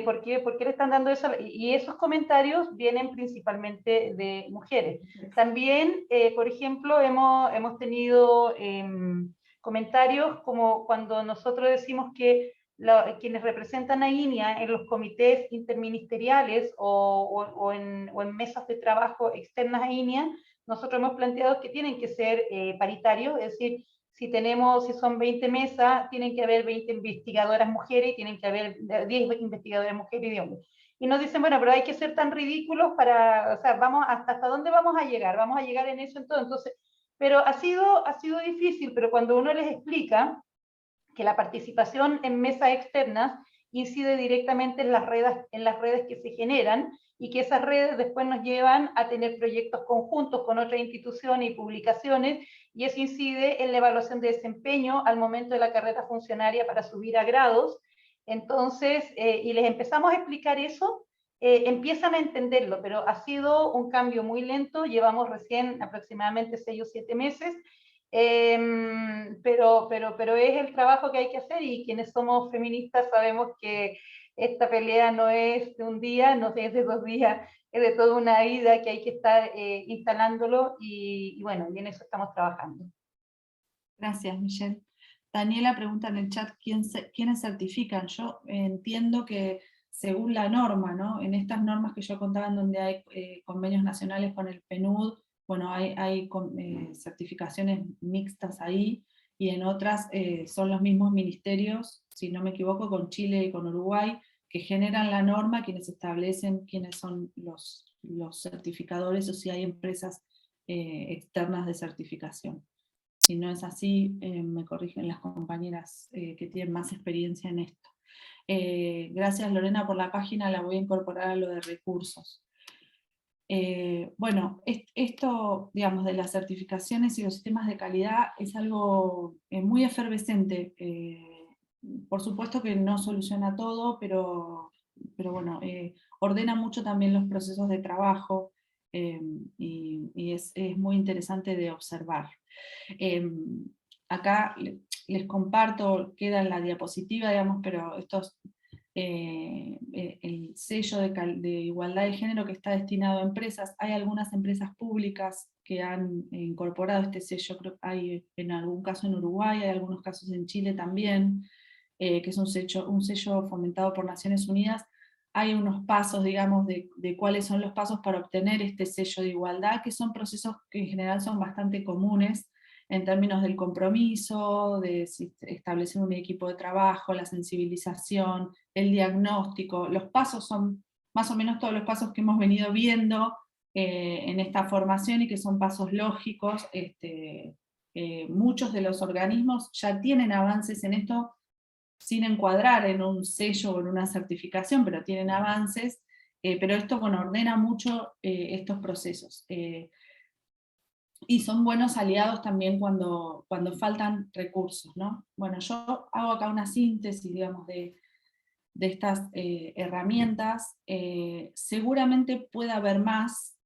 ¿por qué le están dando eso? Y esos comentarios vienen principalmente de mujeres. También, por ejemplo, hemos tenido comentarios como cuando nosotros decimos que quienes representan a INEA en los comités interministeriales o en mesas de trabajo externas a INEA nosotros hemos planteado que tienen que ser paritarios, es decir, si son 20 mesas, tienen que haber 20 investigadoras mujeres y tienen que haber 10 investigadoras mujeres y 10 hombres. Y nos dicen, bueno, pero hay que ser tan ridículos para, o sea, ¿hasta dónde vamos a llegar? Vamos a llegar en eso en todo. Entonces, pero ha sido difícil, pero cuando uno les explica que la participación en mesas externas incide directamente en las redes que se generan, y que esas redes después nos llevan a tener proyectos conjuntos con otras instituciones y publicaciones, y eso incide en la evaluación de desempeño al momento de la carrera funcionaria para subir a grados. Entonces, y les empezamos a explicar eso, empiezan a entenderlo, pero ha sido un cambio muy lento, llevamos recién aproximadamente 6 o 7 meses, pero es el trabajo que hay que hacer, y quienes somos feministas sabemos que esta pelea no es de un día, no es de 2 días, es de toda una vida que hay que estar instalándolo, y bueno, y en eso estamos trabajando. Gracias, Michelle. Daniela pregunta en el chat quiénes certifican. Yo entiendo que según la norma, ¿no? En estas normas que yo contaba, en donde hay convenios nacionales con el PNUD, bueno, hay certificaciones mixtas ahí, y en otras son los mismos ministerios, si no me equivoco, con Chile y con Uruguay, que generan la norma, quienes establecen quiénes son los certificadores, o si hay empresas externas de certificación. Si no es así, me corrigen las compañeras que tienen más experiencia en esto. Gracias, Lorena, por la página, la voy a incorporar a lo de recursos. Bueno, esto, digamos, de las certificaciones y los sistemas de calidad es algo muy efervescente. Por supuesto que no soluciona todo, pero bueno, ordena mucho también los procesos de trabajo, y es muy interesante de observar. Acá les comparto, queda en la diapositiva, digamos, pero estos, el sello de igualdad de género que está destinado a empresas. Hay algunas empresas públicas que han incorporado este sello, creo que hay en algún caso en Uruguay, hay algunos casos en Chile también, que es un sello fomentado por Naciones Unidas. Hay unos pasos, digamos, de cuáles son los pasos para obtener este sello de igualdad, que son procesos que en general son bastante comunes, en términos del compromiso, de establecer un equipo de trabajo, la sensibilización, el diagnóstico. Los pasos son más o menos todos los pasos que hemos venido viendo en esta formación, y que son pasos lógicos. Muchos de los organismos ya tienen avances en esto, sin encuadrar en un sello o en una certificación, pero tienen avances, pero esto, bueno, ordena mucho estos procesos. Y son buenos aliados también cuando faltan recursos, ¿no? Bueno, yo hago acá una síntesis, digamos, de estas herramientas. Seguramente puede haber más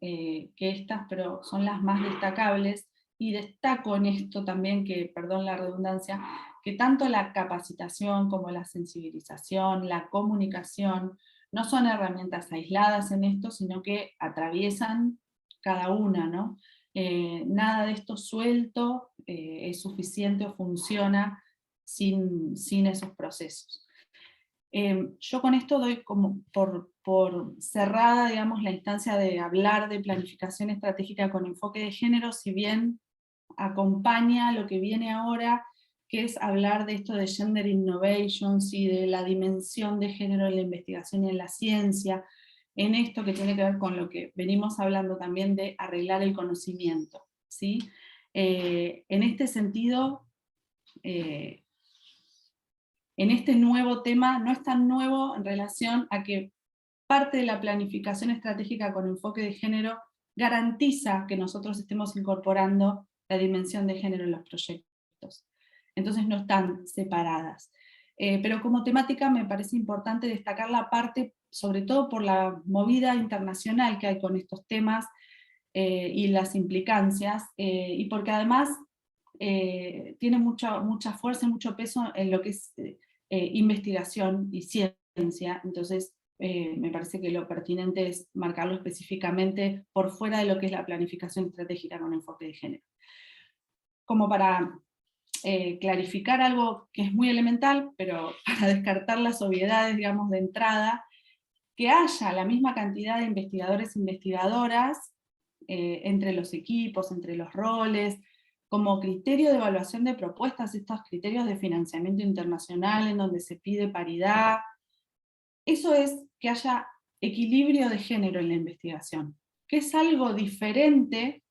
que estas, pero son las más destacables, y destaco en esto también que, perdón la redundancia, que tanto la capacitación como la sensibilización, la comunicación, no son herramientas aisladas en esto, sino que atraviesan cada una, ¿no? Nada de esto suelto es suficiente o funciona sin esos procesos. Yo con esto doy como por cerrada, digamos, la instancia de hablar de planificación estratégica con enfoque de género, si bien acompaña lo que viene ahora, que es hablar de esto de gender innovations y de la dimensión de género en la investigación y en la ciencia, en esto que tiene que ver con lo que venimos hablando también de arreglar el conocimiento, ¿sí? En este sentido, en este nuevo tema, no es tan nuevo en relación a que parte de la planificación estratégica con enfoque de género garantiza que nosotros estemos incorporando la dimensión de género en los proyectos. Entonces no están separadas. Pero como temática me parece importante destacar la parte, sobre todo por la movida internacional que hay con estos temas y las implicancias, y porque además tiene mucha fuerza y mucho peso en lo que es investigación y ciencia. Entonces me parece que lo pertinente es marcarlo específicamente por fuera de lo que es la planificación estratégica con enfoque de género. Como para clarificar algo que es muy elemental, pero para descartar las obviedades, digamos, de entrada, que haya la misma cantidad de investigadores e investigadoras entre los equipos, entre los roles, como criterio de evaluación de propuestas, estos criterios de financiamiento internacional en donde se pide paridad. Eso es que haya equilibrio de género en la investigación, que es algo diferente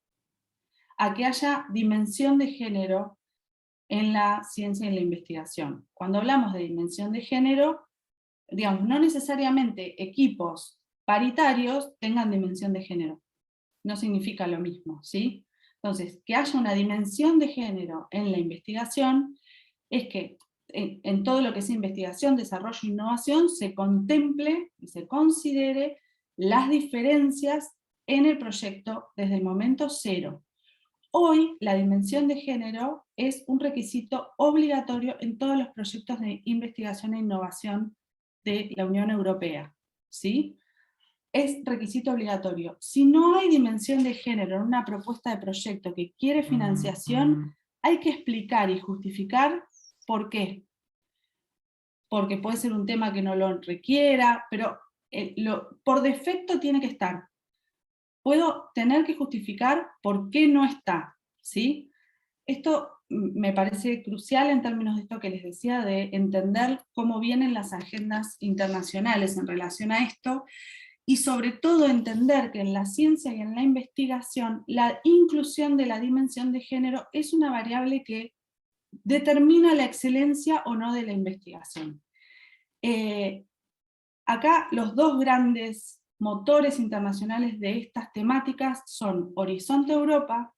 a que haya dimensión de género en la ciencia y en la investigación. Cuando hablamos de dimensión de género, digamos, no necesariamente equipos paritarios tengan dimensión de género. No significa lo mismo, ¿sí? Entonces, que haya una dimensión de género en la investigación es que en todo lo que es investigación, desarrollo e innovación se contemple y se considere las diferencias en el proyecto desde el momento cero. Hoy la dimensión de género es un requisito obligatorio en todos los proyectos de investigación e innovación de la Unión Europea, ¿sí? Es requisito obligatorio. Si no hay dimensión de género en una propuesta de proyecto que quiere financiación, hay que explicar y justificar por qué. Porque puede ser un tema que no lo requiera, pero por defecto tiene que estar. Puedo tener que justificar por qué no está, ¿sí? Esto me parece crucial en términos de esto que les decía, de entender cómo vienen las agendas internacionales en relación a esto, y sobre todo entender que en la ciencia y en la investigación la inclusión de la dimensión de género es una variable que determina la excelencia o no de la investigación. Acá los dos grandes motores internacionales de estas temáticas son Horizonte Europa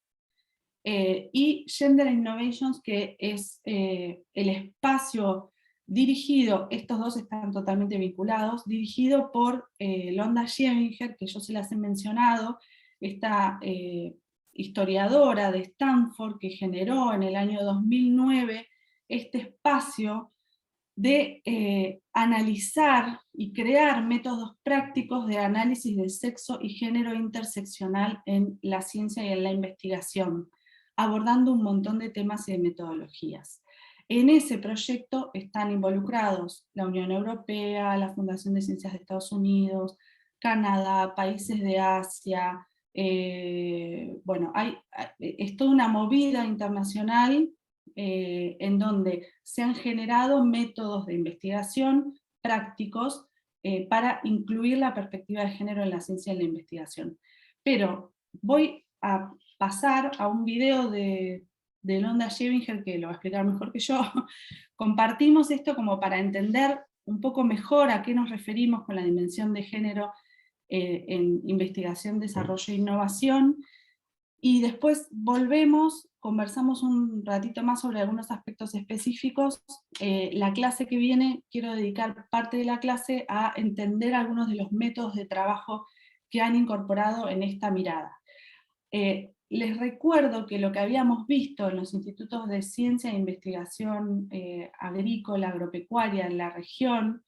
y Gender Innovations, que es el espacio dirigido, estos dos están totalmente vinculados, dirigido por Londa Schevinger, que yo se las he mencionado, esta historiadora de Stanford que generó en el año 2009 este espacio de analizar y crear métodos prácticos de análisis de sexo y género interseccional en la ciencia y en la investigación, abordando un montón de temas y de metodologías. En ese proyecto están involucrados la Unión Europea, la Fundación de Ciencias de Estados Unidos, Canadá, países de Asia, bueno, es toda una movida internacional en donde se han generado métodos de investigación prácticos para incluir la perspectiva de género en la ciencia y en la investigación. Pero voy a pasar a un video de Londa Schevinger, que lo va a explicar mejor que yo. Compartimos esto como para entender un poco mejor a qué nos referimos con la dimensión de género en investigación, desarrollo e innovación, y después volvemos, conversamos un ratito más sobre algunos aspectos específicos. La clase que viene, quiero dedicar parte de la clase a entender algunos de los métodos de trabajo que han incorporado en esta mirada. Les recuerdo que lo que habíamos visto en los institutos de ciencia e investigación agrícola, agropecuaria en la región,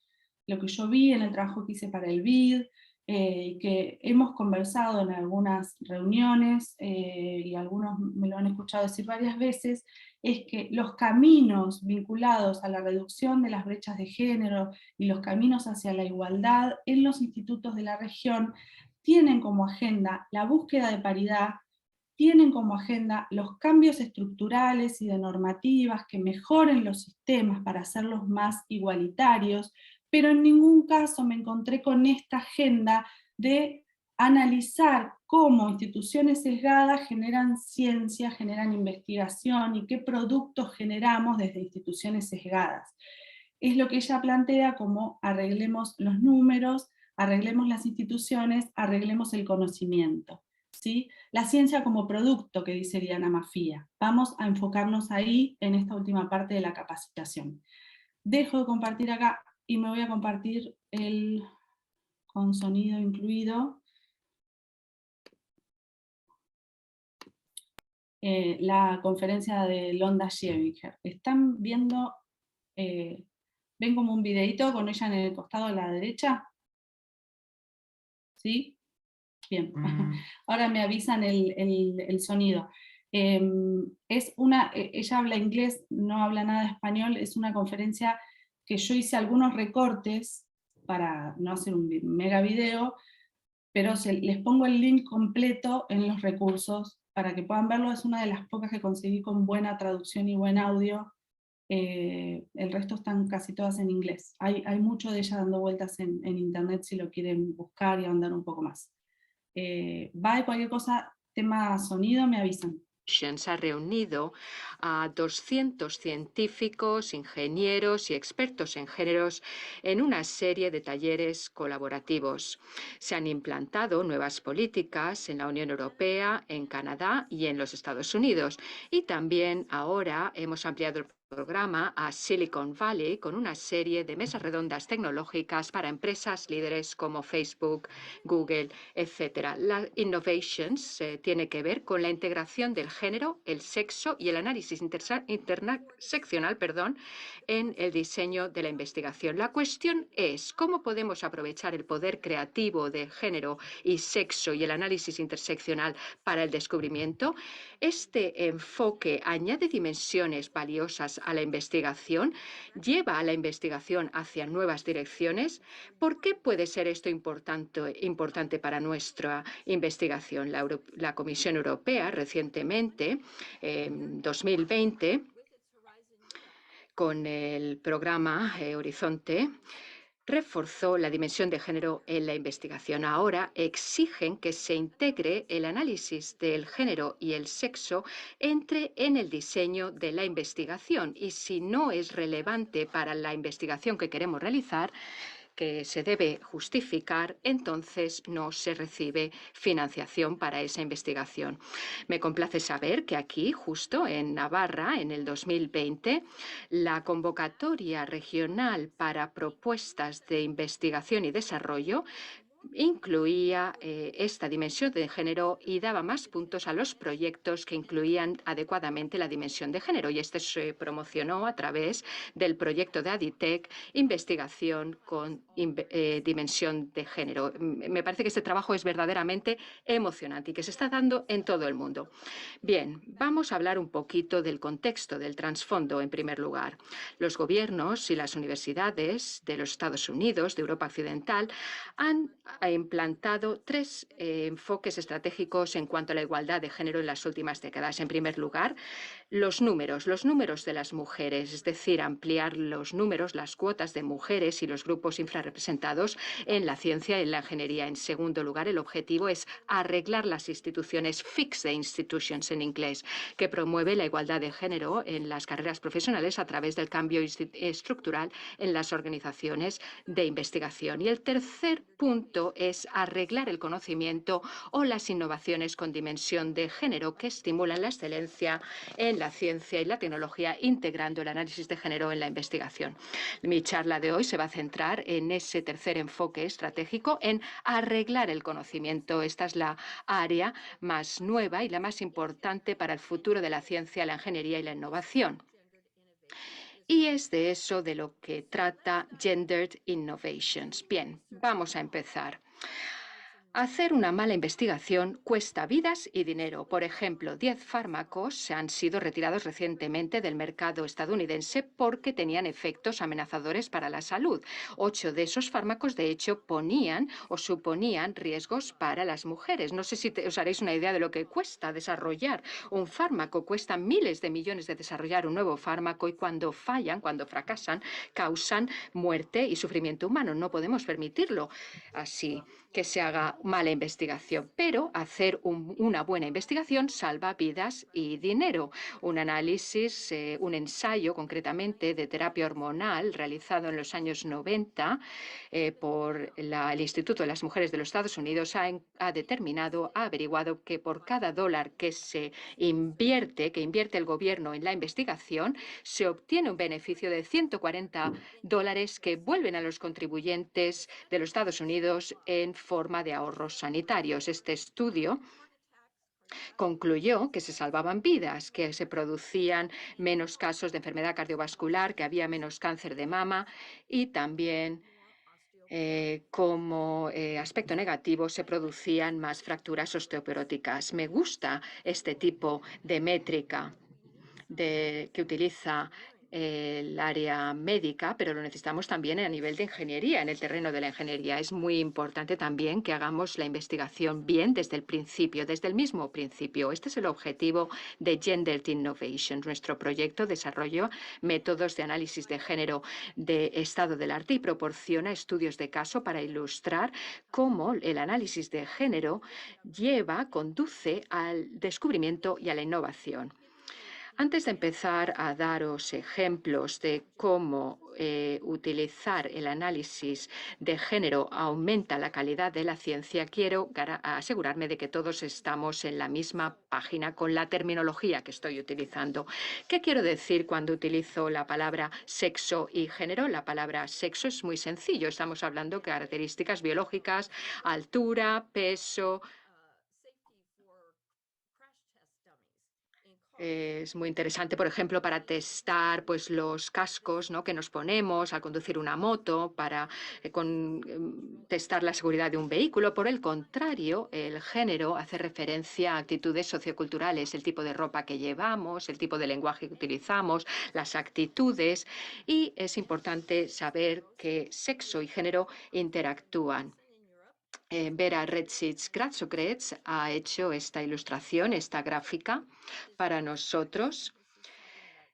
lo que yo vi en el trabajo que hice para el BID, que hemos conversado en algunas reuniones, y algunos me lo han escuchado decir varias veces, es que los caminos vinculados a la reducción de las brechas de género y los caminos hacia la igualdad en los institutos de la región tienen como agenda la búsqueda de paridad, tienen como agenda los cambios estructurales y de normativas que mejoren los sistemas para hacerlos más igualitarios, pero en ningún caso me encontré con esta agenda de analizar cómo instituciones sesgadas generan ciencia, generan investigación, y qué productos generamos desde instituciones sesgadas. Es lo que ella plantea como arreglemos los números, arreglemos las instituciones, arreglemos el conocimiento, ¿sí? La ciencia como producto, que dice Diana Mafia. Vamos a enfocarnos ahí en esta última parte de la capacitación. Dejo de compartir acá y me voy a compartir con sonido incluido la conferencia de Londa Schevinger. Están viendo, ven como un videito con ella en el costado a la derecha, ¿sí? Bien, ahora me avisan el sonido. Ella habla inglés, no habla nada de español, es una conferencia que yo hice algunos recortes para no hacer un mega video, pero les pongo el link completo en los recursos para que puedan verlo. Es una de las pocas que conseguí con buena traducción y buen audio. El resto están casi todas en inglés. Hay mucho de ella dando vueltas en internet si lo quieren buscar y ahondar un poco más. Va de cualquier cosa, tema sonido, me avisan. Ha reunido a 200 científicos, ingenieros y expertos en géneros en una serie de talleres colaborativos. Se han implantado nuevas políticas en la Unión Europea, en Canadá y en los Estados Unidos. Y también ahora hemos ampliado el programa a Silicon Valley con una serie de mesas redondas tecnológicas para empresas líderes como Facebook, Google, etc. La Innovations tiene que ver con la integración del género, el sexo y el análisis interseccional en el diseño de la investigación. La cuestión es cómo podemos aprovechar el poder creativo de género y sexo y el análisis interseccional para el descubrimiento. Este enfoque añade dimensiones valiosas a la investigación, lleva a la investigación hacia nuevas direcciones. ¿Por qué puede ser esto importante para nuestra investigación? La Comisión Europea recientemente, en 2020, con el programa Horizonte, reforzó la dimensión de género en la investigación. Ahora exigen que se integre el análisis del género y el sexo en el diseño de la investigación. Y si no es relevante para la investigación que queremos realizar, que se debe justificar, entonces no se recibe financiación para esa investigación. Me complace saber que aquí, justo en Navarra, en el 2020, la convocatoria regional para propuestas de investigación y desarrollo incluía esta dimensión de género y daba más puntos a los proyectos que incluían adecuadamente la dimensión de género. Y este se promocionó a través del proyecto de Aditec, investigación con dimensión de género. Me parece que este trabajo es verdaderamente emocionante y que se está dando en todo el mundo. Bien, vamos a hablar un poquito del contexto, del trasfondo, en primer lugar. Los gobiernos y las universidades de los Estados Unidos, de Europa Occidental, han implantado tres enfoques estratégicos en cuanto a la igualdad de género en las últimas décadas. En primer lugar, los números de las mujeres, es decir, ampliar los números, las cuotas de mujeres y los grupos infrarrepresentados en la ciencia y en la ingeniería. En segundo lugar, el objetivo es arreglar las instituciones, fix the institutions en inglés, que promueve la igualdad de género en las carreras profesionales a través del cambio estructural en las organizaciones de investigación. Y el tercer punto es arreglar el conocimiento o las innovaciones con dimensión de género que estimulan la excelencia en la ciencia y la tecnología, integrando el análisis de género en la investigación. Mi charla de hoy se va a centrar en ese tercer enfoque estratégico, en arreglar el conocimiento. Esta es la área más nueva y la más importante para el futuro de la ciencia, la ingeniería y la innovación. Y es de eso de lo que trata Gendered Innovations. Bien, vamos a empezar. Hacer una mala investigación cuesta vidas y dinero. Por ejemplo, 10 fármacos han sido retirados recientemente del mercado estadounidense porque tenían efectos amenazadores para la salud. 8 de esos fármacos, de hecho, ponían o suponían riesgos para las mujeres. No sé si os haréis una idea de lo que cuesta desarrollar un fármaco. Cuesta miles de millones de desarrollar un nuevo fármaco y cuando fallan, cuando fracasan, causan muerte y sufrimiento humano. No podemos permitirlo así, que se haga mala investigación, pero hacer una buena investigación salva vidas y dinero. Un análisis, un ensayo concretamente de terapia hormonal realizado en los años 90 por el Instituto de las Mujeres de los Estados Unidos ha determinado, ha averiguado que por cada dólar que invierte el gobierno en la investigación, se obtiene un beneficio de $140 que vuelven a los contribuyentes de los Estados Unidos en forma de ahorros sanitarios. Este estudio concluyó que se salvaban vidas, que se producían menos casos de enfermedad cardiovascular, que había menos cáncer de mama y también como aspecto negativo se producían más fracturas osteoporóticas. Me gusta este tipo de métrica que utiliza el área médica, pero lo necesitamos también a nivel de ingeniería, en el terreno de la ingeniería. Es muy importante también que hagamos la investigación bien desde el principio, desde el mismo principio. Este es el objetivo de Gendered Innovation. Nuestro proyecto desarrolla métodos de análisis de género de estado del arte y proporciona estudios de caso para ilustrar cómo el análisis de género conduce al descubrimiento y a la innovación. Antes de empezar a daros ejemplos de cómo utilizar el análisis de género aumenta la calidad de la ciencia, quiero asegurarme de que todos estamos en la misma página con la terminología que estoy utilizando. ¿Qué quiero decir cuando utilizo la palabra sexo y género? La palabra sexo es muy sencillo. Estamos hablando de características biológicas, altura, peso. Es muy interesante, por ejemplo, para testar pues, los cascos, ¿no?, que nos ponemos al conducir una moto, para testar la seguridad de un vehículo. Por el contrario, el género hace referencia a actitudes socioculturales, el tipo de ropa que llevamos, el tipo de lenguaje que utilizamos, las actitudes. Y es importante saber que sexo y género interactúan. Vera Redzic-Gratzogrets ha hecho esta ilustración, esta gráfica, para nosotros,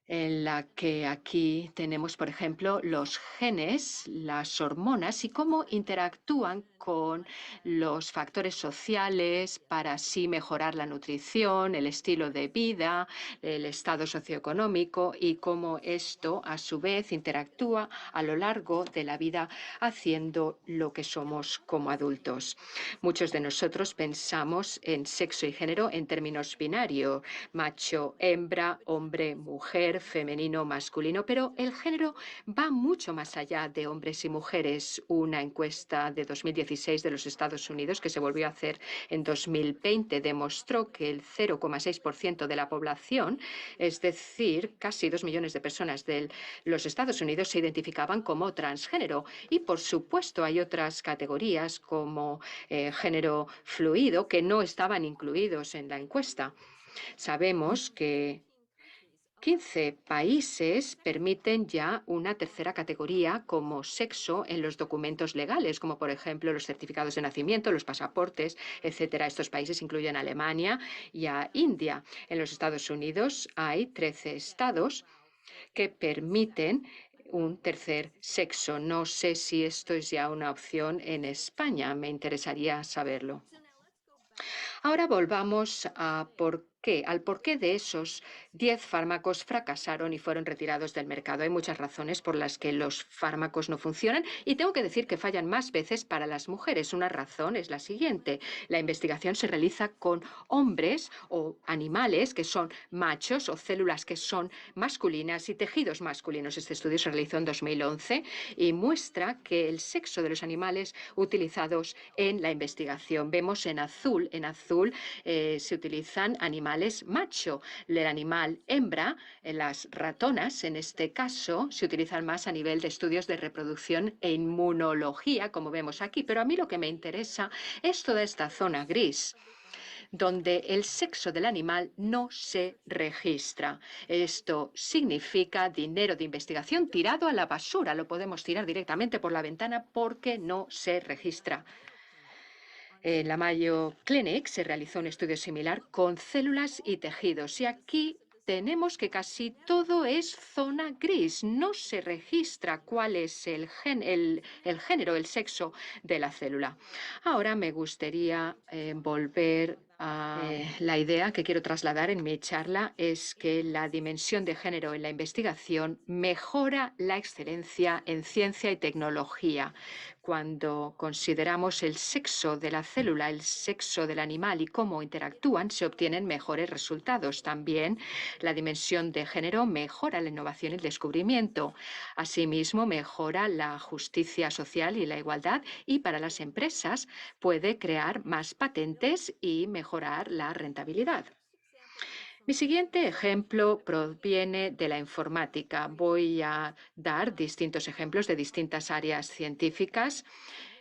en la que aquí tenemos, por ejemplo, los genes, las hormonas y cómo interactúan con los factores sociales para así mejorar la nutrición, el estilo de vida, el estado socioeconómico y cómo esto, a su vez, interactúa a lo largo de la vida haciendo lo que somos como adultos. Muchos de nosotros pensamos en sexo y género en términos binarios, macho, hembra, hombre, mujer, femenino, masculino, pero el género va mucho más allá de hombres y mujeres. Una encuesta de 2016 de los Estados Unidos, que se volvió a hacer en 2020, demostró que el 0,6% de la población, es decir, casi 2 millones de personas de los Estados Unidos, se identificaban como transgénero. Y, por supuesto, hay otras categorías como género fluido que no estaban incluidos en la encuesta. Sabemos que 15 países permiten ya una tercera categoría como sexo en los documentos legales, como por ejemplo los certificados de nacimiento, los pasaportes, etcétera. Estos países incluyen a Alemania y a India. En los Estados Unidos hay 13 estados que permiten un tercer sexo. No sé si esto es ya una opción en España. Me interesaría saberlo. Ahora volvamos al porqué de esos 10 fármacos fracasaron y fueron retirados del mercado. Hay muchas razones por las que los fármacos no funcionan y tengo que decir que fallan más veces para las mujeres. Una razón es la siguiente. La investigación se realiza con hombres o animales que son machos o células que son masculinas y tejidos masculinos. Este estudio se realizó en 2011 y muestra que el sexo de los animales utilizados en la investigación. Vemos en azul se utilizan animales macho. El animal hembra, las ratonas en este caso, se utilizan más a nivel de estudios de reproducción e inmunología, como vemos aquí. Pero a mí lo que me interesa es toda esta zona gris, donde el sexo del animal no se registra. Esto significa dinero de investigación tirado a la basura. Lo podemos tirar directamente por la ventana porque no se registra. En la Mayo Clinic se realizó un estudio similar con células y tejidos. Y aquí tenemos que casi todo es zona gris. No se registra cuál es el género, el sexo de la célula. Ahora me gustaría volver a la idea que quiero trasladar en mi charla, es que la dimensión de género en la investigación mejora la excelencia en ciencia y tecnología. Cuando consideramos el sexo de la célula, el sexo del animal y cómo interactúan, se obtienen mejores resultados. También la dimensión de género mejora la innovación y el descubrimiento. Asimismo, mejora la justicia social y la igualdad, y para las empresas puede crear más patentes y mejorar la rentabilidad. Mi siguiente ejemplo proviene de la informática. Voy a dar distintos ejemplos de distintas áreas científicas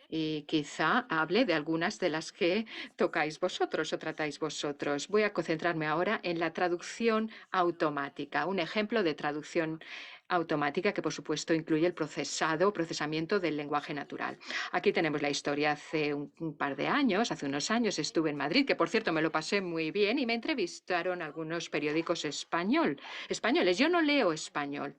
y quizá hable de algunas de las que tocáis vosotros o tratáis vosotros. Voy a concentrarme ahora en la traducción automática. Un ejemplo de traducción automática que, por supuesto, incluye el procesamiento del lenguaje natural. Aquí tenemos la historia. Hace un par de años, hace unos años, estuve en Madrid, que por cierto me lo pasé muy bien, y me entrevistaron algunos periódicos españoles. Yo no leo español.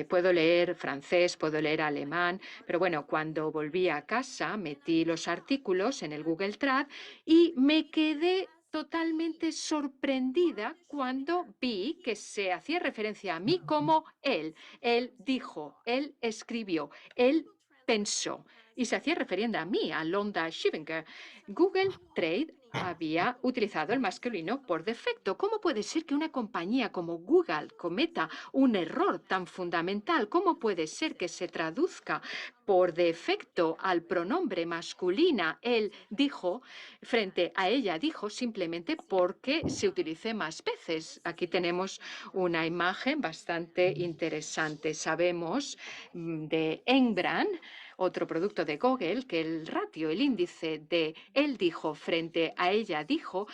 Puedo leer francés, puedo leer alemán, pero bueno, cuando volví a casa metí los artículos en el Google Trad y me quedé totalmente sorprendida cuando vi que se hacía referencia a mí como él. Él dijo, él escribió, él pensó. Y se hacía refiriendo a mí, a Londa Shivinger. Google Trade había utilizado el masculino por defecto. ¿Cómo puede ser que una compañía como Google cometa un error tan fundamental? ¿Cómo puede ser que se traduzca por defecto al pronombre masculina él dijo frente a ella dijo simplemente porque se utilice más veces? Aquí tenemos una imagen bastante interesante. Sabemos de Engbrand, otro producto de Google, que el ratio, el índice de él dijo frente a ella dijo,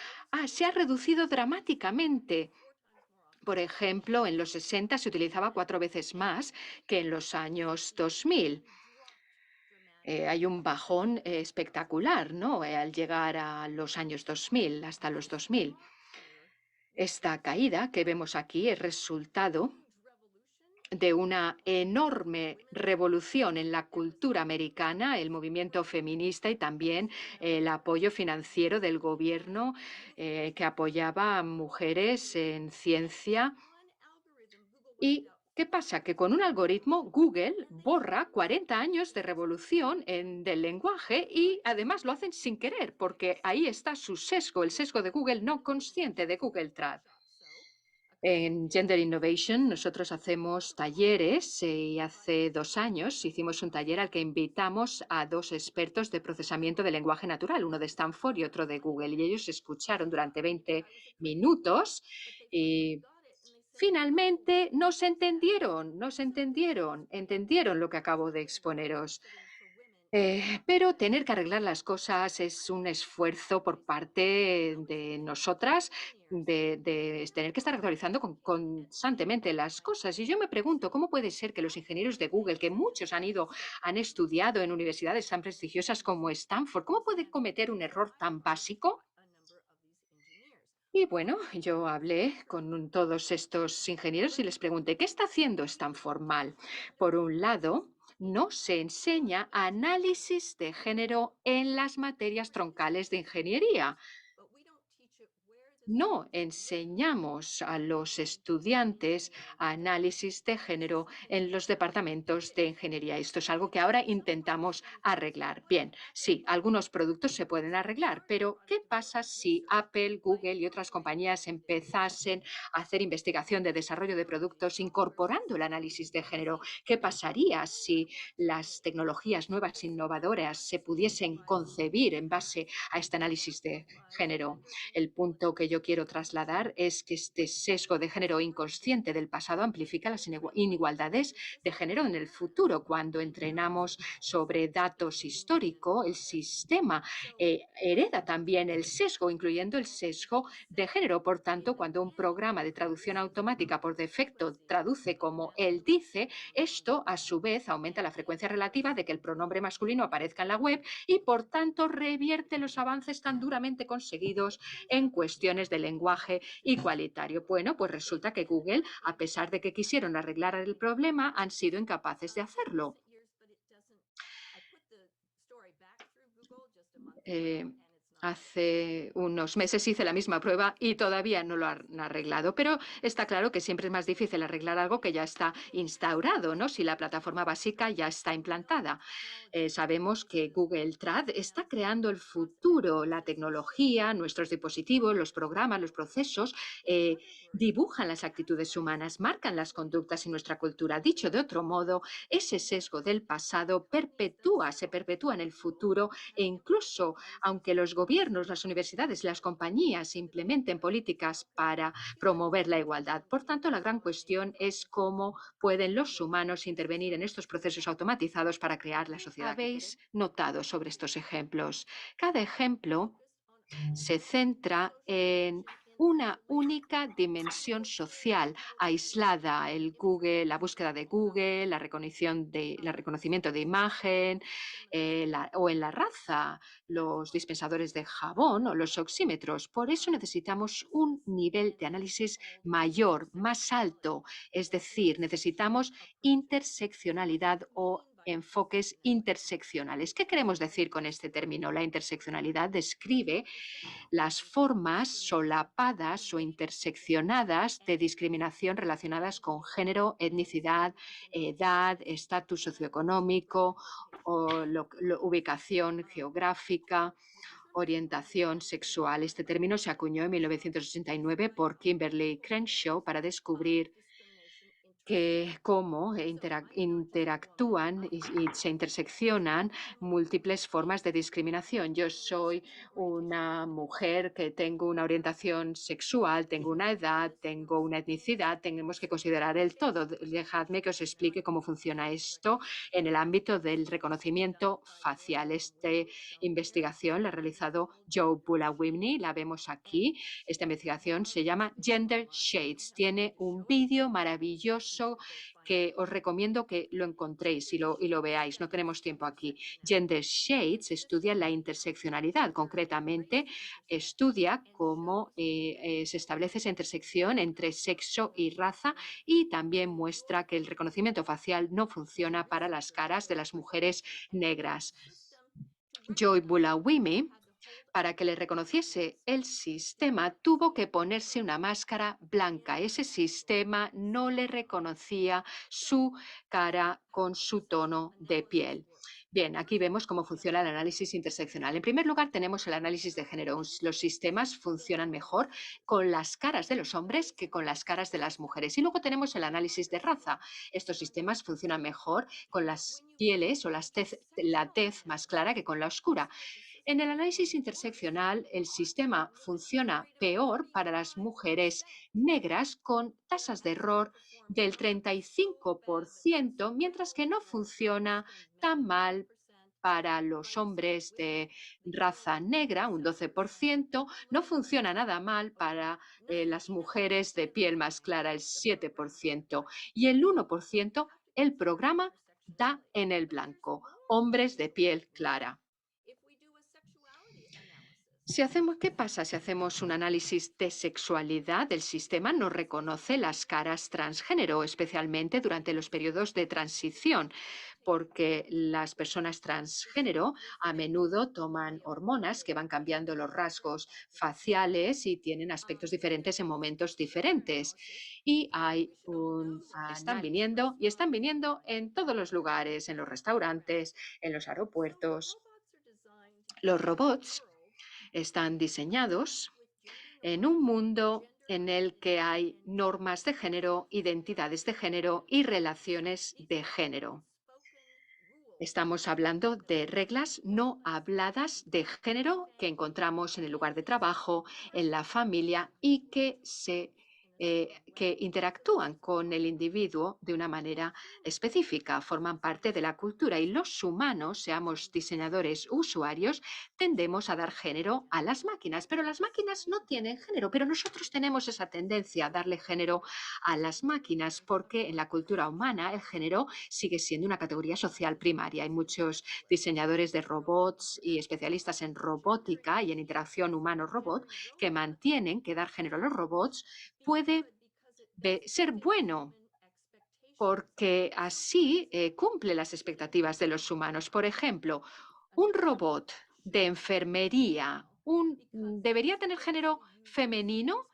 se ha reducido dramáticamente. Por ejemplo, en los 60 se utilizaba 4 veces más que en los años 2000. Hay un bajón espectacular, ¿no? Al llegar a los años 2000, hasta los 2000. Esta caída que vemos aquí es resultado de una enorme revolución en la cultura americana, el movimiento feminista y también el apoyo financiero del gobierno que apoyaba a mujeres en ciencia. ¿Y qué pasa? Que con un algoritmo Google borra 40 años de revolución del lenguaje y además lo hacen sin querer, porque ahí está su sesgo, el sesgo de Google no consciente de Google Trad. En Gender Innovation nosotros hacemos talleres y hace 2 años hicimos un taller al que invitamos a 2 expertos de procesamiento de lenguaje natural, uno de Stanford y otro de Google, y ellos escucharon durante 20 minutos y finalmente entendieron lo que acabo de exponeros. Pero tener que arreglar las cosas es un esfuerzo por parte de nosotras, de tener que estar actualizando constantemente las cosas. Y yo me pregunto, ¿cómo puede ser que los ingenieros de Google, que muchos han estudiado en universidades tan prestigiosas como Stanford, cómo puede cometer un error tan básico? Y bueno, yo hablé con todos estos ingenieros y les pregunté, ¿qué está haciendo Stanford mal? Por un lado, no se enseña análisis de género en las materias troncales de ingeniería. No enseñamos a los estudiantes análisis de género en los departamentos de ingeniería. Esto es algo que ahora intentamos arreglar. Bien, sí, algunos productos se pueden arreglar, pero ¿qué pasa si Apple, Google y otras compañías empezasen a hacer investigación de desarrollo de productos incorporando el análisis de género? ¿Qué pasaría si las tecnologías nuevas innovadoras se pudiesen concebir en base a este análisis de género? El punto que yo quiero trasladar es que este sesgo de género inconsciente del pasado amplifica las inigualdades de género en el futuro. Cuando entrenamos sobre datos históricos, el sistema hereda también el sesgo, incluyendo el sesgo de género. Por tanto, cuando un programa de traducción automática por defecto traduce como él dice, esto a su vez aumenta la frecuencia relativa de que el pronombre masculino aparezca en la web y por tanto revierte los avances tan duramente conseguidos en cuestiones de lenguaje igualitario. Bueno, pues resulta que Google, a pesar de que quisieron arreglar el problema, han sido incapaces de hacerlo. Hace unos meses hice la misma prueba y todavía no lo han arreglado, pero está claro que siempre es más difícil arreglar algo que ya está instaurado, ¿no? Si la plataforma básica ya está implantada. Sabemos que Google Trad está creando el futuro, la tecnología, nuestros dispositivos, los programas, los procesos, dibujan las actitudes humanas, marcan las conductas y nuestra cultura. Dicho de otro modo, ese sesgo del pasado se perpetúa en el futuro e incluso aunque los gobiernos, las universidades y las compañías implementen políticas para promover la igualdad. Por tanto, la gran cuestión es cómo pueden los humanos intervenir en estos procesos automatizados para crear la sociedad. ¿Habéis notado sobre estos ejemplos? Cada ejemplo se centra en una única dimensión social aislada, el Google, la búsqueda de Google, el reconocimiento de imagen, o en la raza, los dispensadores de jabón o los oxímetros. Por eso necesitamos un nivel de análisis mayor, más alto, es decir, necesitamos interseccionalidad o enfoques interseccionales. ¿Qué queremos decir con este término? La interseccionalidad describe las formas solapadas o interseccionadas de discriminación relacionadas con género, etnicidad, edad, estatus socioeconómico, o ubicación geográfica, orientación sexual. Este término se acuñó en 1989 por Kimberly Crenshaw para descubrir cómo interactúan y se interseccionan múltiples formas de discriminación. Yo soy una mujer que tengo una orientación sexual, tengo una edad, tengo una etnicidad, tenemos que considerar el todo. Dejadme que os explique cómo funciona esto en el ámbito del reconocimiento facial. Esta investigación la ha realizado Joe Bulawimney, la vemos aquí. Esta investigación se llama Gender Shades. Tiene un vídeo maravilloso que os recomiendo que lo encontréis y lo veáis. No tenemos tiempo aquí. Gender Shades estudia la interseccionalidad. Concretamente, estudia cómo se establece esa intersección entre sexo y raza, y también muestra que el reconocimiento facial no funciona para las caras de las mujeres negras. Joy Bulawimney, para que le reconociese el sistema, tuvo que ponerse una máscara blanca. Ese sistema no le reconocía su cara con su tono de piel. Bien, aquí vemos cómo funciona el análisis interseccional. En primer lugar, tenemos el análisis de género. Los sistemas funcionan mejor con las caras de los hombres que con las caras de las mujeres. Y luego tenemos el análisis de raza. Estos sistemas funcionan mejor con las pieles o la tez más clara que con la oscura. En el análisis interseccional, el sistema funciona peor para las mujeres negras, con tasas de error del 35%, mientras que no funciona tan mal para los hombres de raza negra, un 12%, no funciona nada mal para las mujeres de piel más clara, el 7%, y el 1% el programa da en el blanco, hombres de piel clara. ¿Qué pasa si hacemos un análisis de sexualidad? El sistema no reconoce las caras transgénero, especialmente durante los periodos de transición, porque las personas transgénero a menudo toman hormonas que van cambiando los rasgos faciales y tienen aspectos diferentes en momentos diferentes. Y están viniendo en todos los lugares, en los restaurantes, en los aeropuertos. Los robots están diseñados en un mundo en el que hay normas de género, identidades de género y relaciones de género. Estamos hablando de reglas no habladas de género que encontramos en el lugar de trabajo, en la familia, y que interactúan con el individuo de una manera específica, forman parte de la cultura, y los humanos, seamos diseñadores o usuarios, tendemos a dar género a las máquinas, pero las máquinas no tienen género, pero nosotros tenemos esa tendencia a darle género a las máquinas porque en la cultura humana el género sigue siendo una categoría social primaria. Hay muchos diseñadores de robots y especialistas en robótica y en interacción humano-robot que mantienen que dar género a los robots puede ser bueno, porque así cumple las expectativas de los humanos. Por ejemplo, un robot de enfermería debería tener género femenino,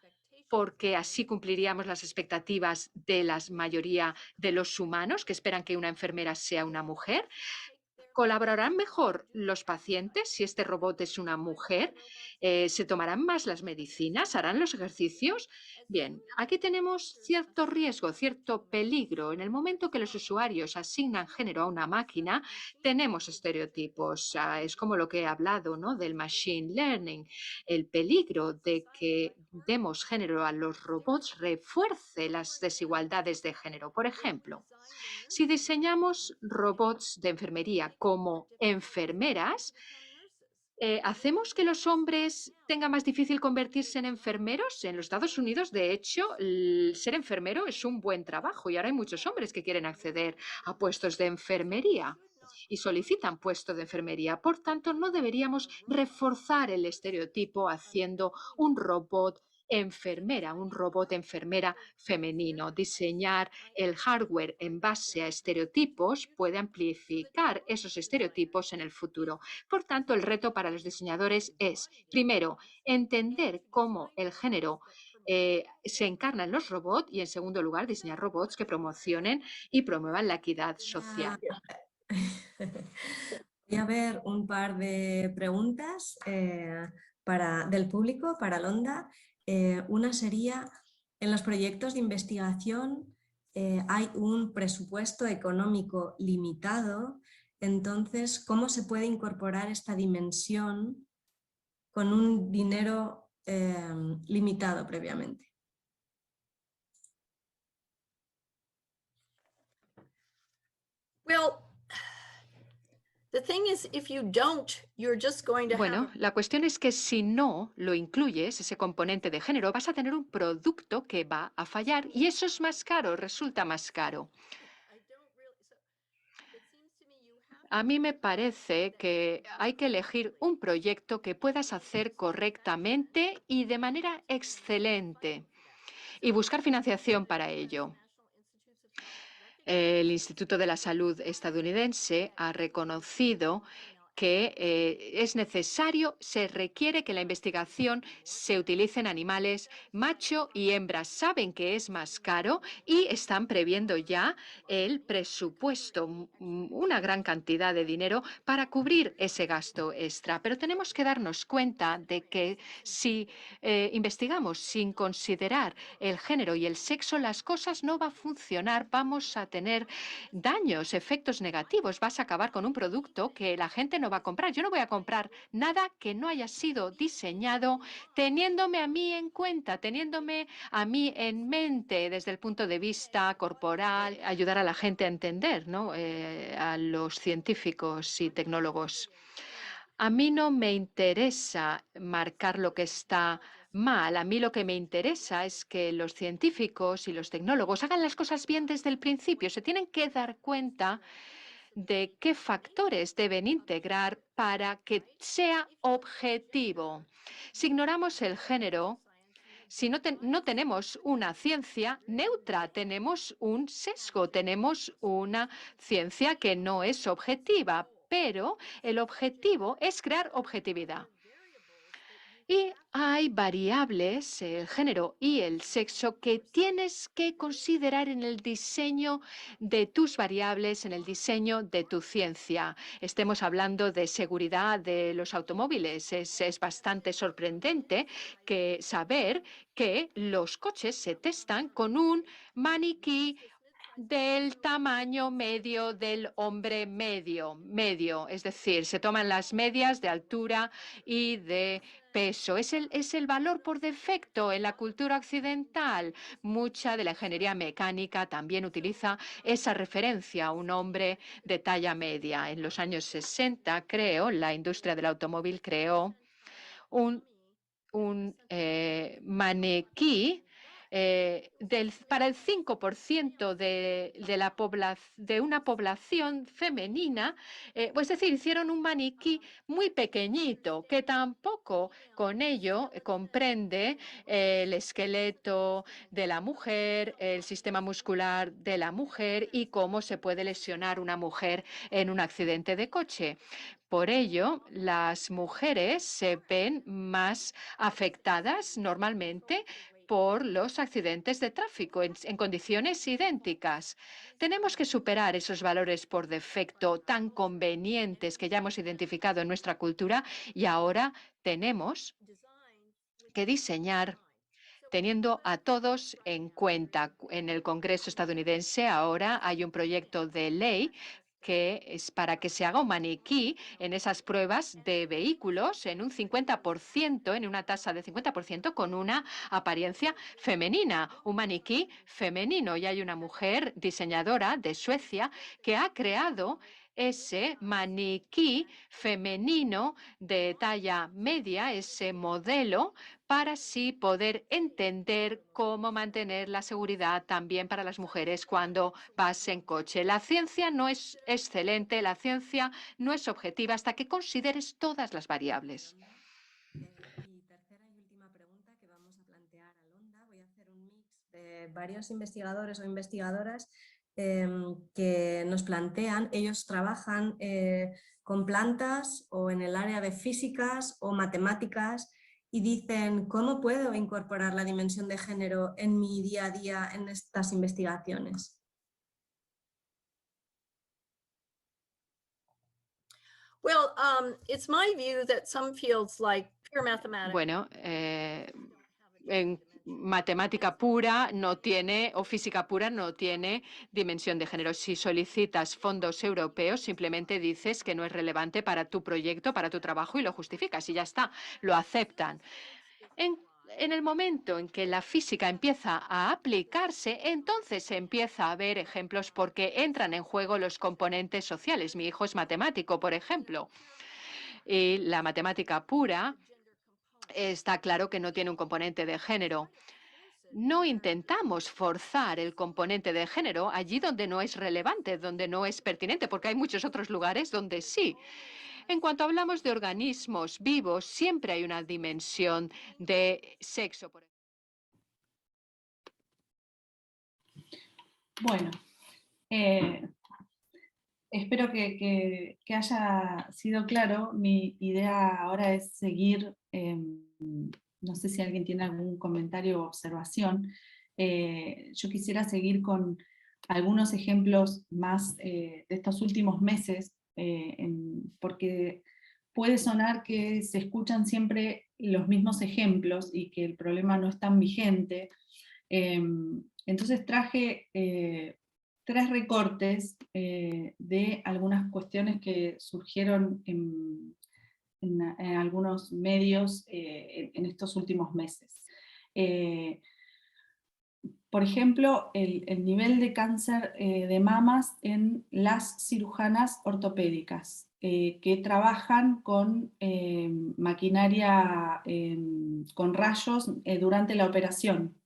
porque así cumpliríamos las expectativas de la mayoría de los humanos que esperan que una enfermera sea una mujer. ¿Colaborarán mejor los pacientes si este robot es una mujer? ¿Se tomarán más las medicinas? ¿Harán los ejercicios? Bien, aquí tenemos cierto riesgo, cierto peligro. En el momento que los usuarios asignan género a una máquina, tenemos estereotipos. Es como lo que he hablado, ¿no?, del machine learning. El peligro de que demos género a los robots refuerce las desigualdades de género. Por ejemplo, si diseñamos robots de enfermería como enfermeras, ¿Hacemos que los hombres tengan más difícil convertirse en enfermeros? En los Estados Unidos, de hecho, ser enfermero es un buen trabajo y ahora hay muchos hombres que quieren acceder a puestos de enfermería y solicitan puestos de enfermería. Por tanto, no deberíamos reforzar el estereotipo haciendo un robot enfermera femenino. Diseñar el hardware en base a estereotipos puede amplificar esos estereotipos en el futuro. Por tanto, el reto para los diseñadores es, primero, entender cómo el género se encarna en los robots y, en segundo lugar, diseñar robots que promocionen y promuevan la equidad social. Voy a ver un par de preguntas del público para Londa. Una sería, en los proyectos de investigación hay un presupuesto económico limitado, entonces, ¿cómo se puede incorporar esta dimensión con un dinero limitado previamente? Bueno, la cuestión es que si no lo incluyes, ese componente de género, vas a tener un producto que va a fallar y eso es más caro, resulta más caro. A mí me parece que hay que elegir un proyecto que puedas hacer correctamente y de manera excelente y buscar financiación para ello. El Instituto de la Salud estadounidense ha reconocido que es necesario, se requiere que la investigación se utilice en animales macho y hembra. Saben que es más caro y están previendo ya el presupuesto, una gran cantidad de dinero para cubrir ese gasto extra. Pero tenemos que darnos cuenta de que si investigamos sin considerar el género y el sexo, las cosas no van a funcionar. Vamos a tener daños, efectos negativos. Vas a acabar con un producto que la gente no va a comprar. Yo no voy a comprar nada que no haya sido diseñado teniéndome a mí en cuenta, teniéndome a mí en mente desde el punto de vista corporal, ayudar a la gente a entender, ¿no? A los científicos y tecnólogos. A mí no me interesa marcar lo que está mal. A mí lo que me interesa es que los científicos y los tecnólogos hagan las cosas bien desde el principio. Se tienen que dar cuenta de qué factores deben integrar para que sea objetivo. Si ignoramos el género, si no tenemos una ciencia neutra, tenemos un sesgo, tenemos una ciencia que no es objetiva, pero el objetivo es crear objetividad. Y hay variables, el género y el sexo, que tienes que considerar en el diseño de tus variables, en el diseño de tu ciencia. Estemos hablando de seguridad de los automóviles. Es bastante sorprendente saber que los coches se testan con un maniquí del tamaño medio del hombre medio, es decir, se toman las medias de altura y de peso. Es el valor por defecto en la cultura occidental. Mucha de la ingeniería mecánica también utiliza esa referencia a un hombre de talla media. En los años 60, creo, la industria del automóvil creó un maniquí para el 5% de una población femenina, es decir, hicieron un maniquí muy pequeñito que tampoco con ello comprende el esqueleto de la mujer, el sistema muscular de la mujer y cómo se puede lesionar una mujer en un accidente de coche. Por ello, las mujeres se ven más afectadas normalmente por los accidentes de tráfico en condiciones idénticas. Tenemos que superar esos valores por defecto tan convenientes que ya hemos identificado en nuestra cultura y ahora tenemos que diseñar teniendo a todos en cuenta. En el Congreso estadounidense ahora hay un proyecto de ley que es para que se haga un maniquí en esas pruebas de vehículos en un 50%, en una tasa de 50%, con una apariencia femenina, un maniquí femenino. Y hay una mujer diseñadora de Suecia que ha creado ese maniquí femenino de talla media, ese modelo, para así poder entender cómo mantener la seguridad también para las mujeres cuando vas en coche. La ciencia no es excelente, la ciencia no es objetiva hasta que consideres todas las variables. Y tercera y última pregunta que vamos a plantear a Londa. Voy a hacer un mix de varios investigadores o investigadoras que nos plantean, ellos trabajan con plantas o en el área de físicas o matemáticas y dicen, ¿cómo puedo incorporar la dimensión de género en mi día a día en estas investigaciones? Well, it's my view that some fields like pure mathematics. Bueno, en matemática pura no tiene, o física pura no tiene dimensión de género. Si solicitas fondos europeos, simplemente dices que no es relevante para tu proyecto, para tu trabajo y lo justificas y ya está, lo aceptan. En el momento en que la física empieza a aplicarse, entonces se empieza a ver ejemplos porque entran en juego los componentes sociales. Mi hijo es matemático, por ejemplo, y la matemática pura está claro que no tiene un componente de género. No intentamos forzar el componente de género allí donde no es relevante, donde no es pertinente, porque hay muchos otros lugares donde sí. En cuanto hablamos de organismos vivos, siempre hay una dimensión de sexo. Bueno, espero que haya sido claro. Mi idea ahora es seguir, no sé si alguien tiene algún comentario o observación. Yo quisiera seguir con algunos ejemplos más de estos últimos meses, porque puede sonar que se escuchan siempre los mismos ejemplos y que el problema no es tan vigente. Entonces traje 3 recortes de algunas cuestiones que surgieron en algunos medios en estos últimos meses. Por ejemplo, el nivel de cáncer de mamas en las cirujanas ortopédicas, que trabajan con maquinaria con rayos durante la operación.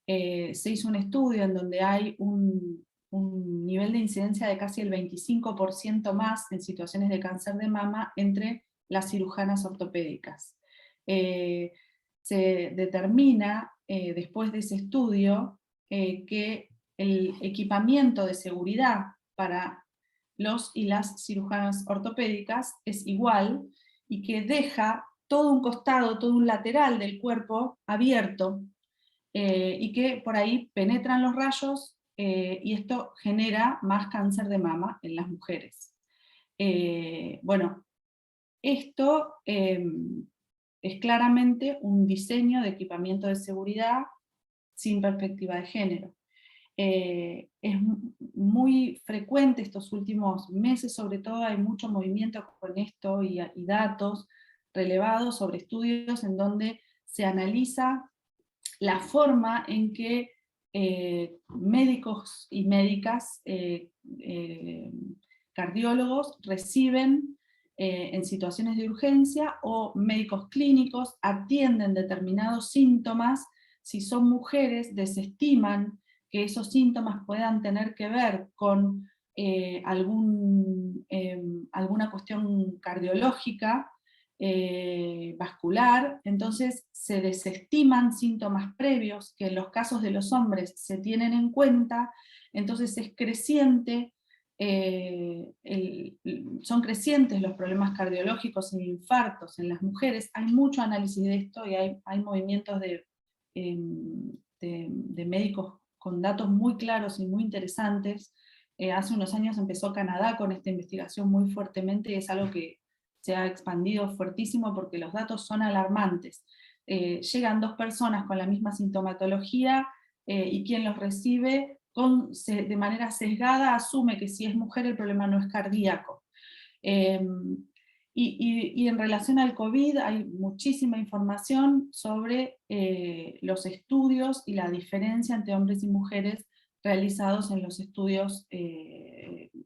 Se hizo un estudio en donde hay un nivel de incidencia de casi el 25% más en situaciones de cáncer de mama entre las cirujanas ortopédicas. Se determina después de ese estudio que el equipamiento de seguridad para los y las cirujanas ortopédicas es igual y que deja todo un costado, todo un lateral del cuerpo abierto, y que por ahí penetran los rayos y esto genera más cáncer de mama en las mujeres. Bueno, esto es claramente un diseño de equipamiento de seguridad sin perspectiva de género. Es muy frecuente estos últimos meses, sobre todo hay mucho movimiento con esto y datos relevados sobre estudios en donde se analiza la forma en que médicos y médicas, cardiólogos reciben en situaciones de urgencia, o médicos clínicos atienden determinados síntomas. Si son mujeres, desestiman que esos síntomas puedan tener que ver con alguna cuestión cardiológica, vascular, entonces se desestiman síntomas previos que en los casos de los hombres se tienen en cuenta, entonces es creciente, son crecientes los problemas cardiológicos e infartos en las mujeres. Hay mucho análisis de esto y hay movimientos de médicos con datos muy claros y muy interesantes. Hace unos años empezó Canadá con esta investigación muy fuertemente y es algo que se ha expandido fuertísimo porque los datos son alarmantes. Llegan 2 personas con la misma sintomatología y quien los recibe de manera sesgada asume que si es mujer el problema no es cardíaco. Y en relación al COVID hay muchísima información sobre los estudios y la diferencia entre hombres y mujeres realizados en los estudios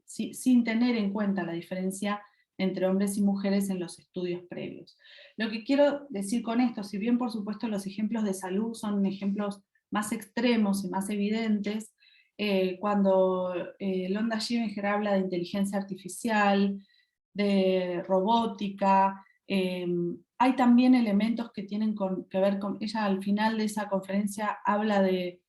sin tener en cuenta la diferencia entre hombres y mujeres en los estudios previos. Lo que quiero decir con esto, si bien por supuesto los ejemplos de salud son ejemplos más extremos y más evidentes, cuando Londa Givenchy habla de inteligencia artificial, de robótica, hay también elementos que tienen que ver con, ella al final de esa conferencia habla de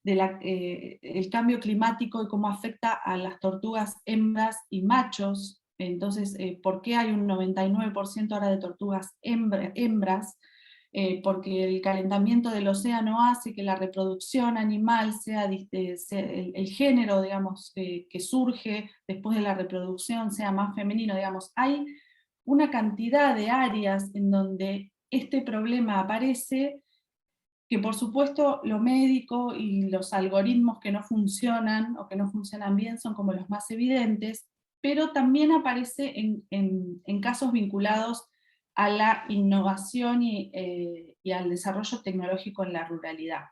el cambio climático y cómo afecta a las tortugas hembras y machos. Entonces, ¿por qué hay un 99% ahora de tortugas hembras? Porque el calentamiento del océano hace que la reproducción animal sea el género, digamos, que surge después de la reproducción sea más femenino, digamos. Hay una cantidad de áreas en donde este problema aparece, que por supuesto lo médico y los algoritmos que no funcionan o que no funcionan bien son como los más evidentes, pero también aparece en casos vinculados a la innovación y al desarrollo tecnológico en la ruralidad.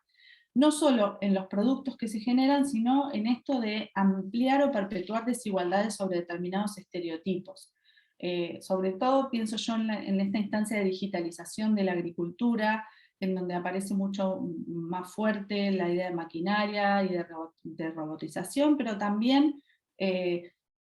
No solo en los productos que se generan, sino en esto de ampliar o perpetuar desigualdades sobre determinados estereotipos. Sobre todo pienso yo en esta instancia de digitalización de la agricultura, en donde aparece mucho más fuerte la idea de maquinaria y de robotización, pero también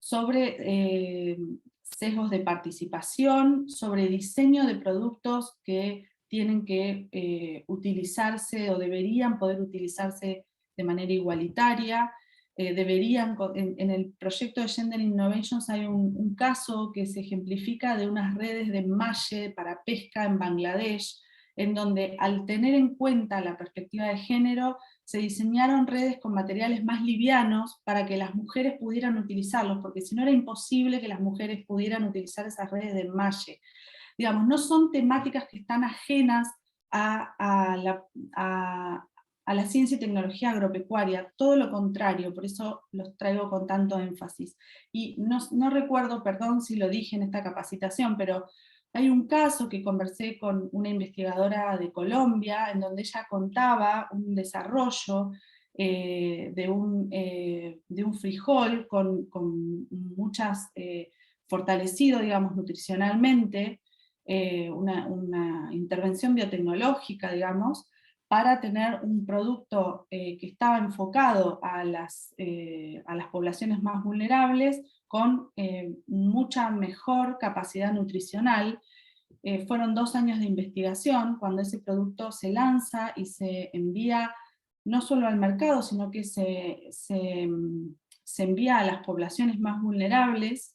sobre sesgos de participación, sobre diseño de productos que tienen que utilizarse o deberían poder utilizarse de manera igualitaria. En el proyecto de Gender Innovations hay un caso que se ejemplifica de unas redes de enmalle para pesca en Bangladesh, en donde al tener en cuenta la perspectiva de género, se diseñaron redes con materiales más livianos para que las mujeres pudieran utilizarlos, porque si no era imposible que las mujeres pudieran utilizar esas redes de enmalle. Digamos, no son temáticas que están ajenas a la ciencia y tecnología agropecuaria, todo lo contrario, por eso los traigo con tanto énfasis. Y no recuerdo, perdón si lo dije en esta capacitación, pero hay un caso que conversé con una investigadora de Colombia, en donde ella contaba un desarrollo de un frijol con muchas, fortalecido, digamos, nutricionalmente, una intervención biotecnológica, digamos, para tener un producto que estaba enfocado a las poblaciones más vulnerables, con mucha mejor capacidad nutricional. Fueron 2 años de investigación cuando ese producto se lanza y se envía no solo al mercado, sino que se envía a las poblaciones más vulnerables.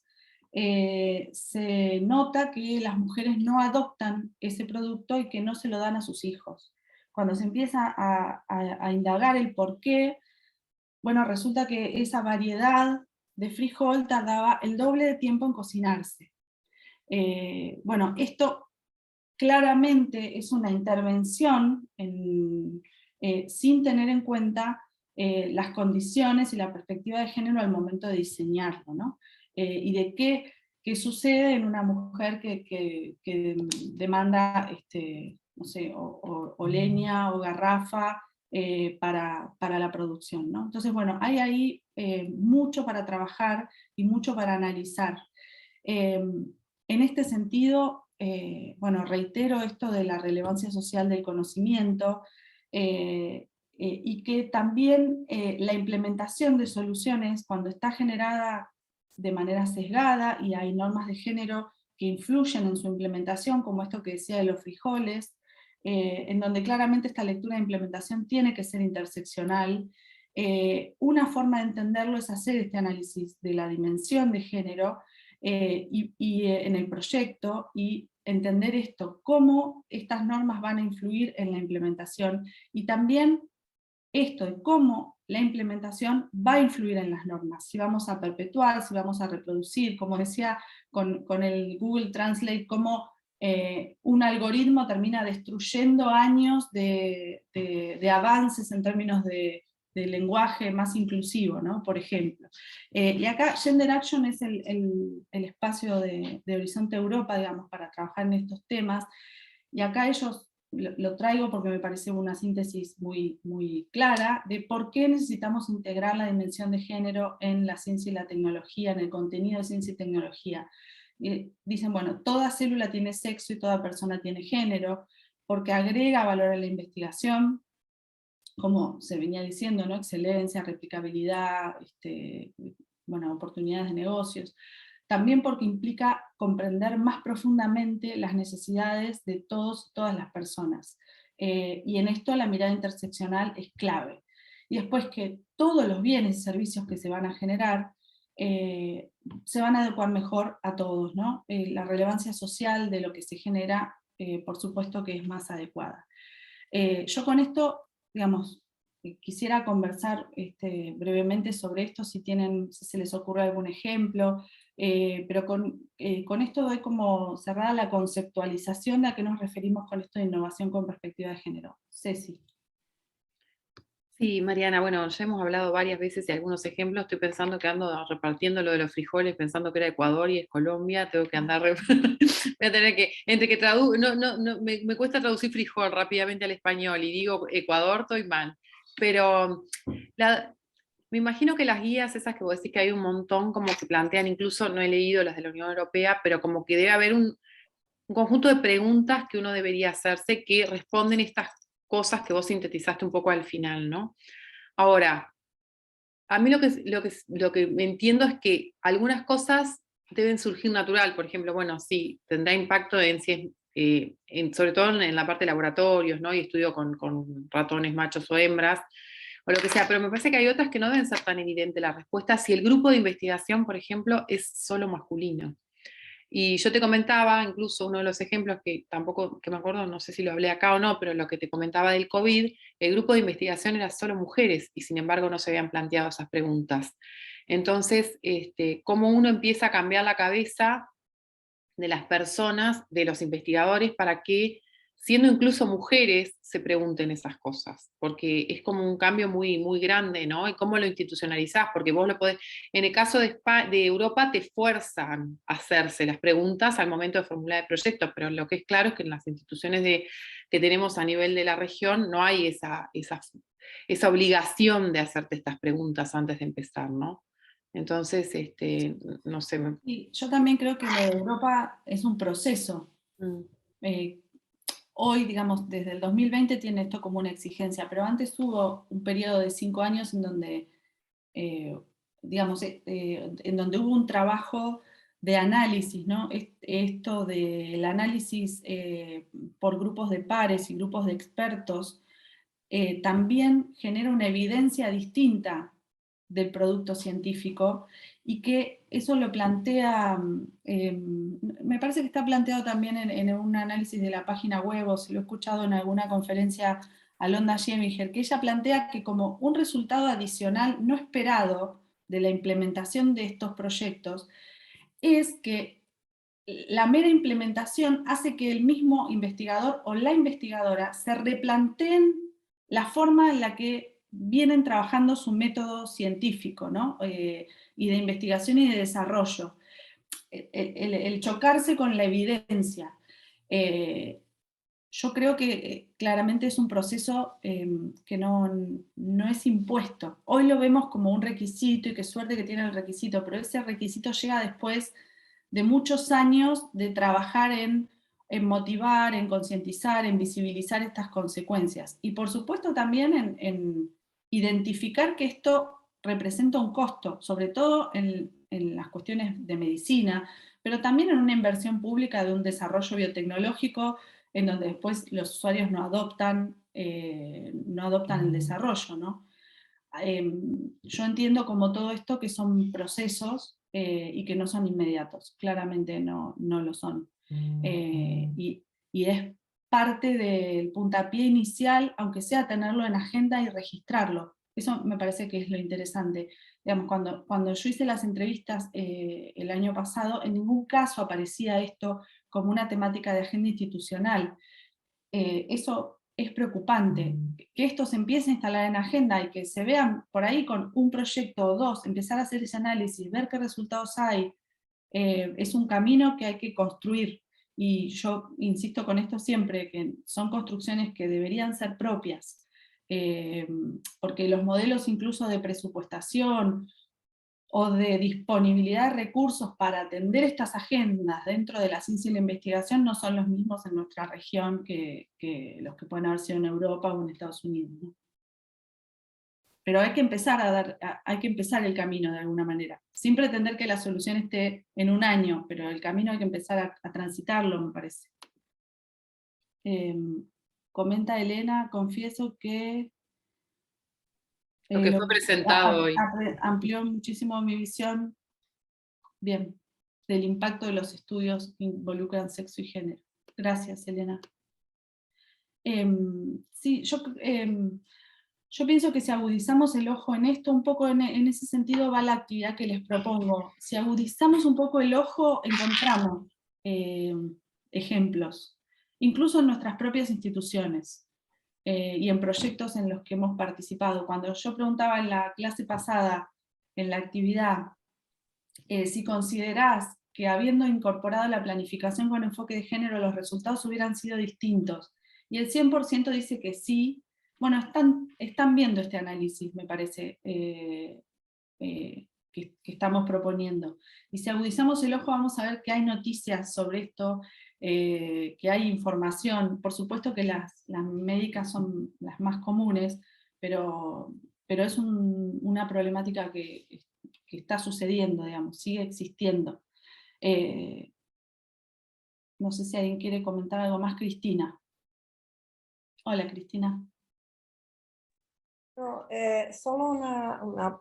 Se nota que las mujeres no adoptan ese producto y que no se lo dan a sus hijos. Cuando se empieza a indagar el por qué, bueno, resulta que esa variedad de frijol tardaba el doble de tiempo en cocinarse. Bueno, esto claramente es una intervención sin tener en cuenta las condiciones y la perspectiva de género al momento de diseñarlo, ¿no? Y de qué sucede en una mujer que demanda, no sé, o leña o garrafa para la producción, ¿no? Entonces, bueno, hay ahí mucho para trabajar y mucho para analizar. En este sentido, bueno, reitero esto de la relevancia social del conocimiento, y que también la implementación de soluciones, cuando está generada de manera sesgada y hay normas de género que influyen en su implementación, como esto que decía de los frijoles, en donde claramente esta lectura de implementación tiene que ser interseccional. Una forma de entenderlo es hacer este análisis de la dimensión de género en el proyecto, y entender esto, cómo estas normas van a influir en la implementación, y también esto de cómo la implementación va a influir en las normas, si vamos a perpetuar, si vamos a reproducir, como decía con el Google Translate, cómo un algoritmo termina destruyendo años de avances en términos de lenguaje más inclusivo, ¿no? Por ejemplo. Y acá Gender Action es el espacio de Horizonte Europa, digamos, para trabajar en estos temas, y acá ellos, lo traigo porque me parece una síntesis muy, muy clara de por qué necesitamos integrar la dimensión de género en la ciencia y la tecnología, en el contenido de ciencia y tecnología. Dicen, bueno, toda célula tiene sexo y toda persona tiene género, porque agrega valor a la investigación, como se venía diciendo, ¿no? Excelencia, replicabilidad, bueno, oportunidades de negocios. También porque implica comprender más profundamente las necesidades de todos y todas las personas. Y en esto la mirada interseccional es clave. Y después que todos los bienes y servicios que se van a generar se van a adecuar mejor a todos, ¿no? La relevancia social de lo que se genera, por supuesto que es más adecuada. Yo con esto, digamos, quisiera conversar brevemente sobre esto, si se les ocurre algún ejemplo, pero con esto doy como cerrada la conceptualización de a qué nos referimos con esto de innovación con perspectiva de género. Ceci. Sí, Mariana, bueno, ya hemos hablado varias veces de algunos ejemplos. Estoy pensando que ando repartiendo lo de los frijoles, pensando que era Ecuador y es Colombia. Tengo que andar, voy a tener que, entre que me cuesta traducir frijol rápidamente al español y digo Ecuador, estoy mal. Pero me imagino que las guías esas que vos decís que hay un montón, como que plantean, incluso no he leído las de la Unión Europea, pero como que debe haber un conjunto de preguntas que uno debería hacerse que responden estas cosas que vos sintetizaste un poco al final, ¿no? Ahora, a mí lo que entiendo es que algunas cosas deben surgir natural, por ejemplo, bueno, sí, tendrá impacto sobre todo en la parte de laboratorios, ¿no? Y estudio con ratones machos o hembras, o lo que sea, pero me parece que hay otras que no deben ser tan evidente la respuesta si el grupo de investigación, por ejemplo, es solo masculino. Y yo te comentaba, incluso uno de los ejemplos que tampoco, que me acuerdo, no sé si lo hablé acá o no, pero lo que te comentaba del COVID, el grupo de investigación era solo mujeres y sin embargo no se habían planteado esas preguntas. Entonces, cómo uno empieza a cambiar la cabeza de las personas, de los investigadores, para que, siendo incluso mujeres, se pregunten esas cosas, porque es como un cambio muy, muy grande, ¿no? Y cómo lo institucionalizás, porque vos lo podés, en el caso de Europa te fuerzan a hacerse las preguntas al momento de formular el proyecto, pero lo que es claro es que en las instituciones que tenemos a nivel de la región no hay esa obligación de hacerte estas preguntas antes de empezar, ¿no? Entonces, no sé. Sí, yo también creo que lo de Europa es un proceso. Hoy, digamos, desde el 2020 tiene esto como una exigencia, pero antes hubo un periodo de 5 años en donde, digamos, en donde hubo un trabajo de análisis, ¿no? Esto del análisis por grupos de pares y grupos de expertos también genera una evidencia distinta del producto científico, y que eso lo plantea, me parece que está planteado también en un análisis de la página web, o si lo he escuchado en alguna conferencia a Londa Scheminger, que ella plantea que como un resultado adicional no esperado de la implementación de estos proyectos, es que la mera implementación hace que el mismo investigador o la investigadora se replanteen la forma en la que vienen trabajando su método científico, ¿no? Y de investigación y de desarrollo. El chocarse con la evidencia. Yo creo que claramente es un proceso que no es impuesto. Hoy lo vemos como un requisito, y qué suerte que tiene el requisito, pero ese requisito llega después de muchos años de trabajar en motivar, en concientizar, en visibilizar estas consecuencias. Y por supuesto también en identificar que esto representa un costo, sobre todo en las cuestiones de medicina, pero también en una inversión pública de un desarrollo biotecnológico en donde después los usuarios no adoptan el desarrollo, ¿no? Yo entiendo como todo esto que son procesos y que no son inmediatos, claramente no lo son. Y es parte del puntapié inicial, aunque sea tenerlo en agenda y registrarlo. Eso me parece que es lo interesante. Digamos, cuando yo hice las entrevistas el año pasado, en ningún caso aparecía esto como una temática de agenda institucional. Eso es preocupante. Que esto se empiece a instalar en agenda y que se vean por ahí con un proyecto o dos, empezar a hacer ese análisis, ver qué resultados hay, es un camino que hay que construir. Y yo insisto con esto siempre, que son construcciones que deberían ser propias, porque los modelos incluso de presupuestación o de disponibilidad de recursos para atender estas agendas dentro de la ciencia y la investigación no son los mismos en nuestra región que los que pueden haber sido en Europa o en Estados Unidos, ¿no? Pero hay que empezar hay que empezar el camino de alguna manera, sin pretender que la solución esté en un año, pero el camino hay que empezar a transitarlo, me parece. Comenta Elena, confieso que Lo que fue presentado hoy. amplió muchísimo mi visión, bien, del impacto de los estudios que involucran sexo y género. Gracias, Elena. Sí, yo pienso que si agudizamos el ojo en esto, un poco en ese sentido va la actividad que les propongo. Si agudizamos un poco el ojo, encontramos ejemplos, incluso en nuestras propias instituciones. Y en proyectos en los que hemos participado. Cuando yo preguntaba en la clase pasada, en la actividad, si considerás que habiendo incorporado la planificación con enfoque de género los resultados hubieran sido distintos, y el 100% dice que sí, bueno, están viendo este análisis, me parece, que estamos proponiendo. Y si agudizamos el ojo vamos a ver que hay noticias sobre esto, que hay información. Por supuesto que las médicas son las más comunes, pero es una problemática que está sucediendo, digamos, sigue existiendo. No sé si alguien quiere comentar algo más. Cristina. Hola, Cristina. No, solo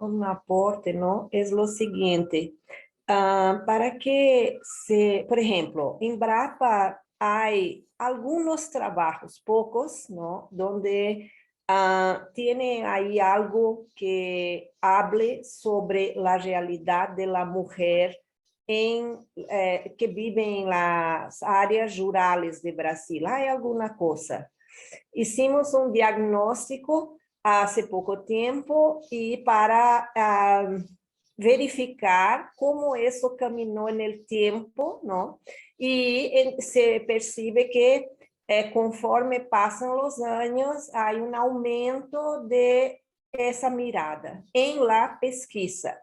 un aporte, ¿no? Es lo siguiente. Para que por ejemplo, en Embrapa hay algunos trabajos, pocos, ¿no? Donde tiene ahí algo que hable sobre la realidad de la mujer que vive en las áreas rurales de Brasil. Hay alguna cosa. Hicimos un diagnóstico hace poco tiempo y para verificar cómo eso caminó en el tiempo, ¿no? Y se percibe que conforme pasan los años hay un aumento de esa mirada en la pesquisa,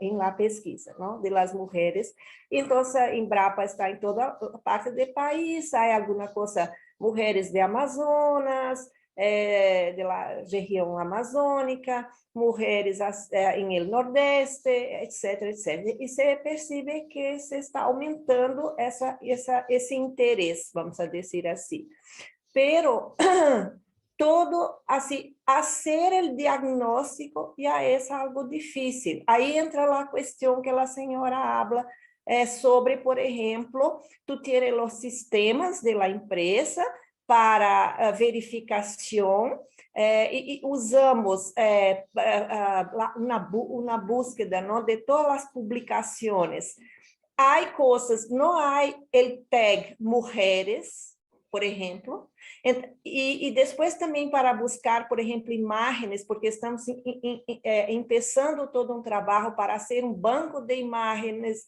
¿no? De las mujeres. Entonces, Embrapa está en toda parte del país, hay alguna cosa, mujeres de Amazonas, de la região amazônica, mulheres em el nordeste, etc, etc. E se percebe que se está aumentando esse interesse, vamos a decir assim. Pero todo, assim, hacer el diagnóstico ya es algo difícil. Aí entra a questão que a senhora habla sobre, por exemplo, tu tienes los sistemas de la empresa para verificação, e usamos uma búsqueda, não, de todas as publicações. Há coisas, não há o tag mulheres, por exemplo, e depois também para buscar, por exemplo, imagens, porque estamos começando todo um trabalho para ser um banco de imagens.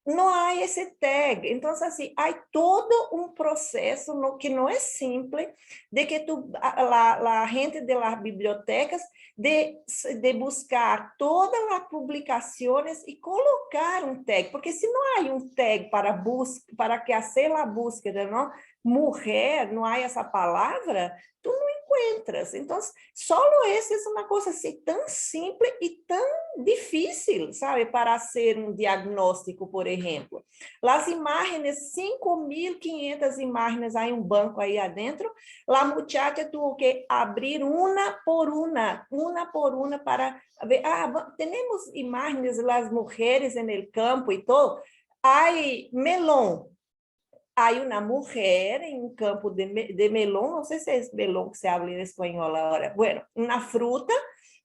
Não há esse tag. Então, assim, há todo um processo que não é simples, de que a gente das bibliotecas de buscar todas as publicações e colocar um tag, porque se não há um tag para que hacer a búsqueda, não, mulher, não há essa palavra, tu não encuentras. Então, só isso é uma coisa assim tão simples e tão difícil, sabe, para ser um diagnóstico, por exemplo. As imagens, 5.500 imagens, há um banco aí adentro, a muchacha tuvo que abrir uma por uma para ver, temos imagens das mulheres no campo e todo. Há melão. Há uma mulher em um campo de melão, não sei se é melão que se habla em espanhol agora. Bueno, uma fruta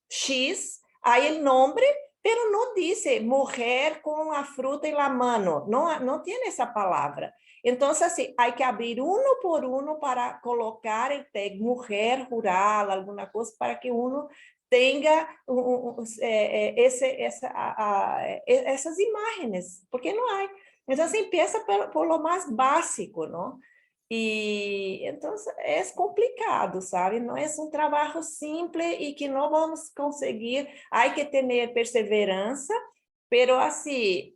X, há o nome, pero no dice mujer con a fruta en la mano, no tiene esa palabra. Entonces, así, hay que abrir uno por uno para colocar el tag mujer rural, alguna cosa, para que uno tenga esas imágenes, porque no hay. Entonces, empieza por lo más básico, ¿no? Y entonces es complicado, ¿sabe? No es un trabajo simple y que no vamos a conseguir. Hay que tener perseverancia, pero así,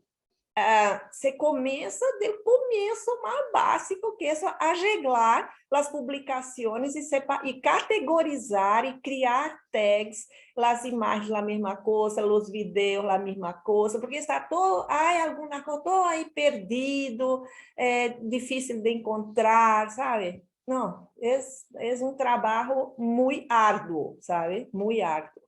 se começa do começo mais básico, que é arreglar as publicações e categorizar e criar tags, as imagens a mesma coisa, os vídeos a mesma coisa, porque está todo, alguma coisa todo aí perdido, difícil de encontrar, sabe? Não, é um trabalho muito árduo, sabe? Muito árduo.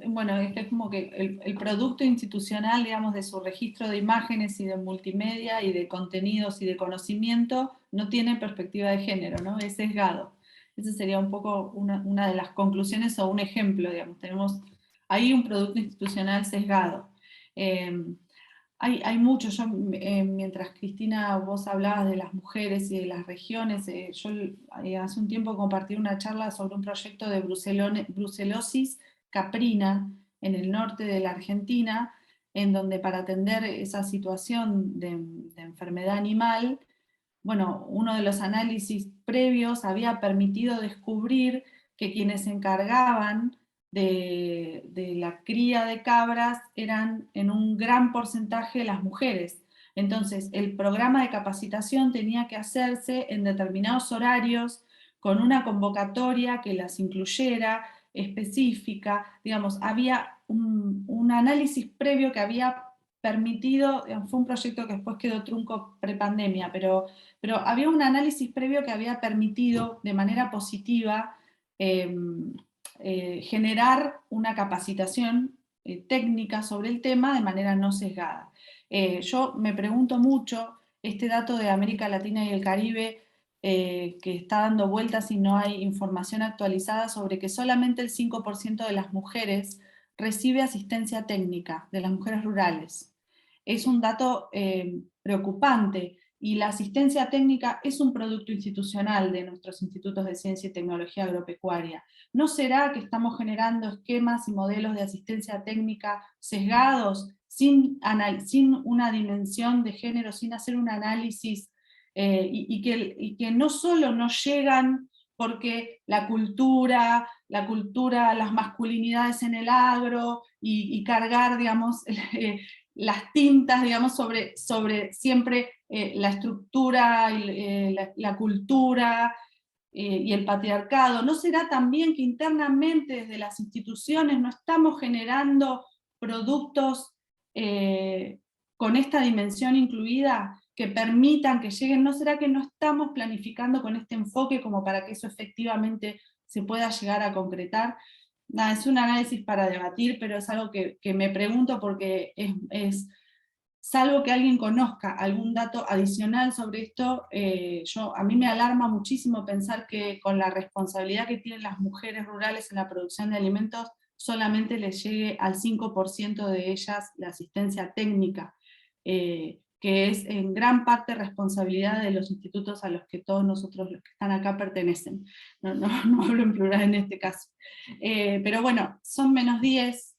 Bueno, es como que el producto institucional, digamos, de su registro de imágenes y de multimedia y de contenidos y de conocimiento no tiene perspectiva de género, ¿no? Es sesgado. Esa sería un poco una de las conclusiones o un ejemplo, digamos. Tenemos ahí un producto institucional sesgado. Hay mucho. Mientras Cristina, vos hablabas de las mujeres y de las regiones, yo hace un tiempo compartí una charla sobre un proyecto de brucelosis caprina en el norte de la Argentina, en donde para atender esa situación de enfermedad animal, bueno, uno de los análisis previos había permitido descubrir que quienes se encargaban de la cría de cabras eran en un gran porcentaje las mujeres. Entonces, el programa de capacitación tenía que hacerse en determinados horarios, con una convocatoria que las incluyera, específica, digamos, había un análisis previo que había permitido, fue un proyecto que después quedó trunco prepandemia, pero había un análisis previo que había permitido de manera positiva generar una capacitación técnica sobre el tema de manera no sesgada. Yo me pregunto mucho, este dato de América Latina y el Caribe, que está dando vueltas y no hay información actualizada sobre que solamente el 5% de las mujeres recibe asistencia técnica, de las mujeres rurales. Es un dato preocupante, y la asistencia técnica es un producto institucional de nuestros institutos de ciencia y tecnología agropecuaria. ¿No será que estamos generando esquemas y modelos de asistencia técnica sesgados, sin una dimensión de género, sin hacer un análisis, y que no solo nos llegan porque la cultura, las masculinidades en el agro, y cargar, digamos, las tintas, digamos, sobre siempre la estructura, la cultura y el patriarcado? ¿No será también que internamente desde las instituciones no estamos generando productos con esta dimensión incluida, que permitan que lleguen? ¿No será que no estamos planificando con este enfoque como para que eso efectivamente se pueda llegar a concretar? Nada, es un análisis para debatir, pero es algo que me pregunto, porque salvo que alguien conozca algún dato adicional sobre esto, a mí me alarma muchísimo pensar que con la responsabilidad que tienen las mujeres rurales en la producción de alimentos, solamente les llegue al 5% de ellas la asistencia técnica, que es en gran parte responsabilidad de los institutos a los que todos nosotros los que están acá pertenecen. No hablo en plural en este caso. Pero bueno, son -10,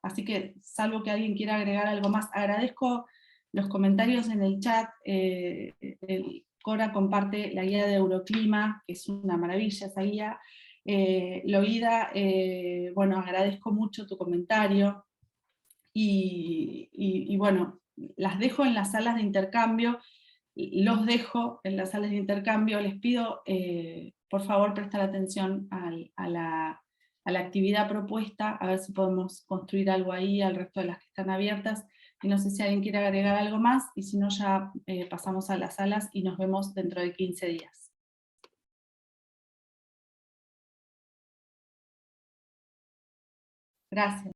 así que salvo que alguien quiera agregar algo más, agradezco los comentarios en el chat. Cora comparte la guía de Euroclima, que es una maravilla esa guía. Loida, bueno, agradezco mucho tu comentario, y bueno, las dejo en las salas de intercambio, los dejo en las salas de intercambio. Les pido, por favor, prestar atención a la actividad propuesta, a ver si podemos construir algo ahí al resto de las que están abiertas, y no sé si alguien quiere agregar algo más, y si no ya pasamos a las salas y nos vemos dentro de 15 días. Gracias.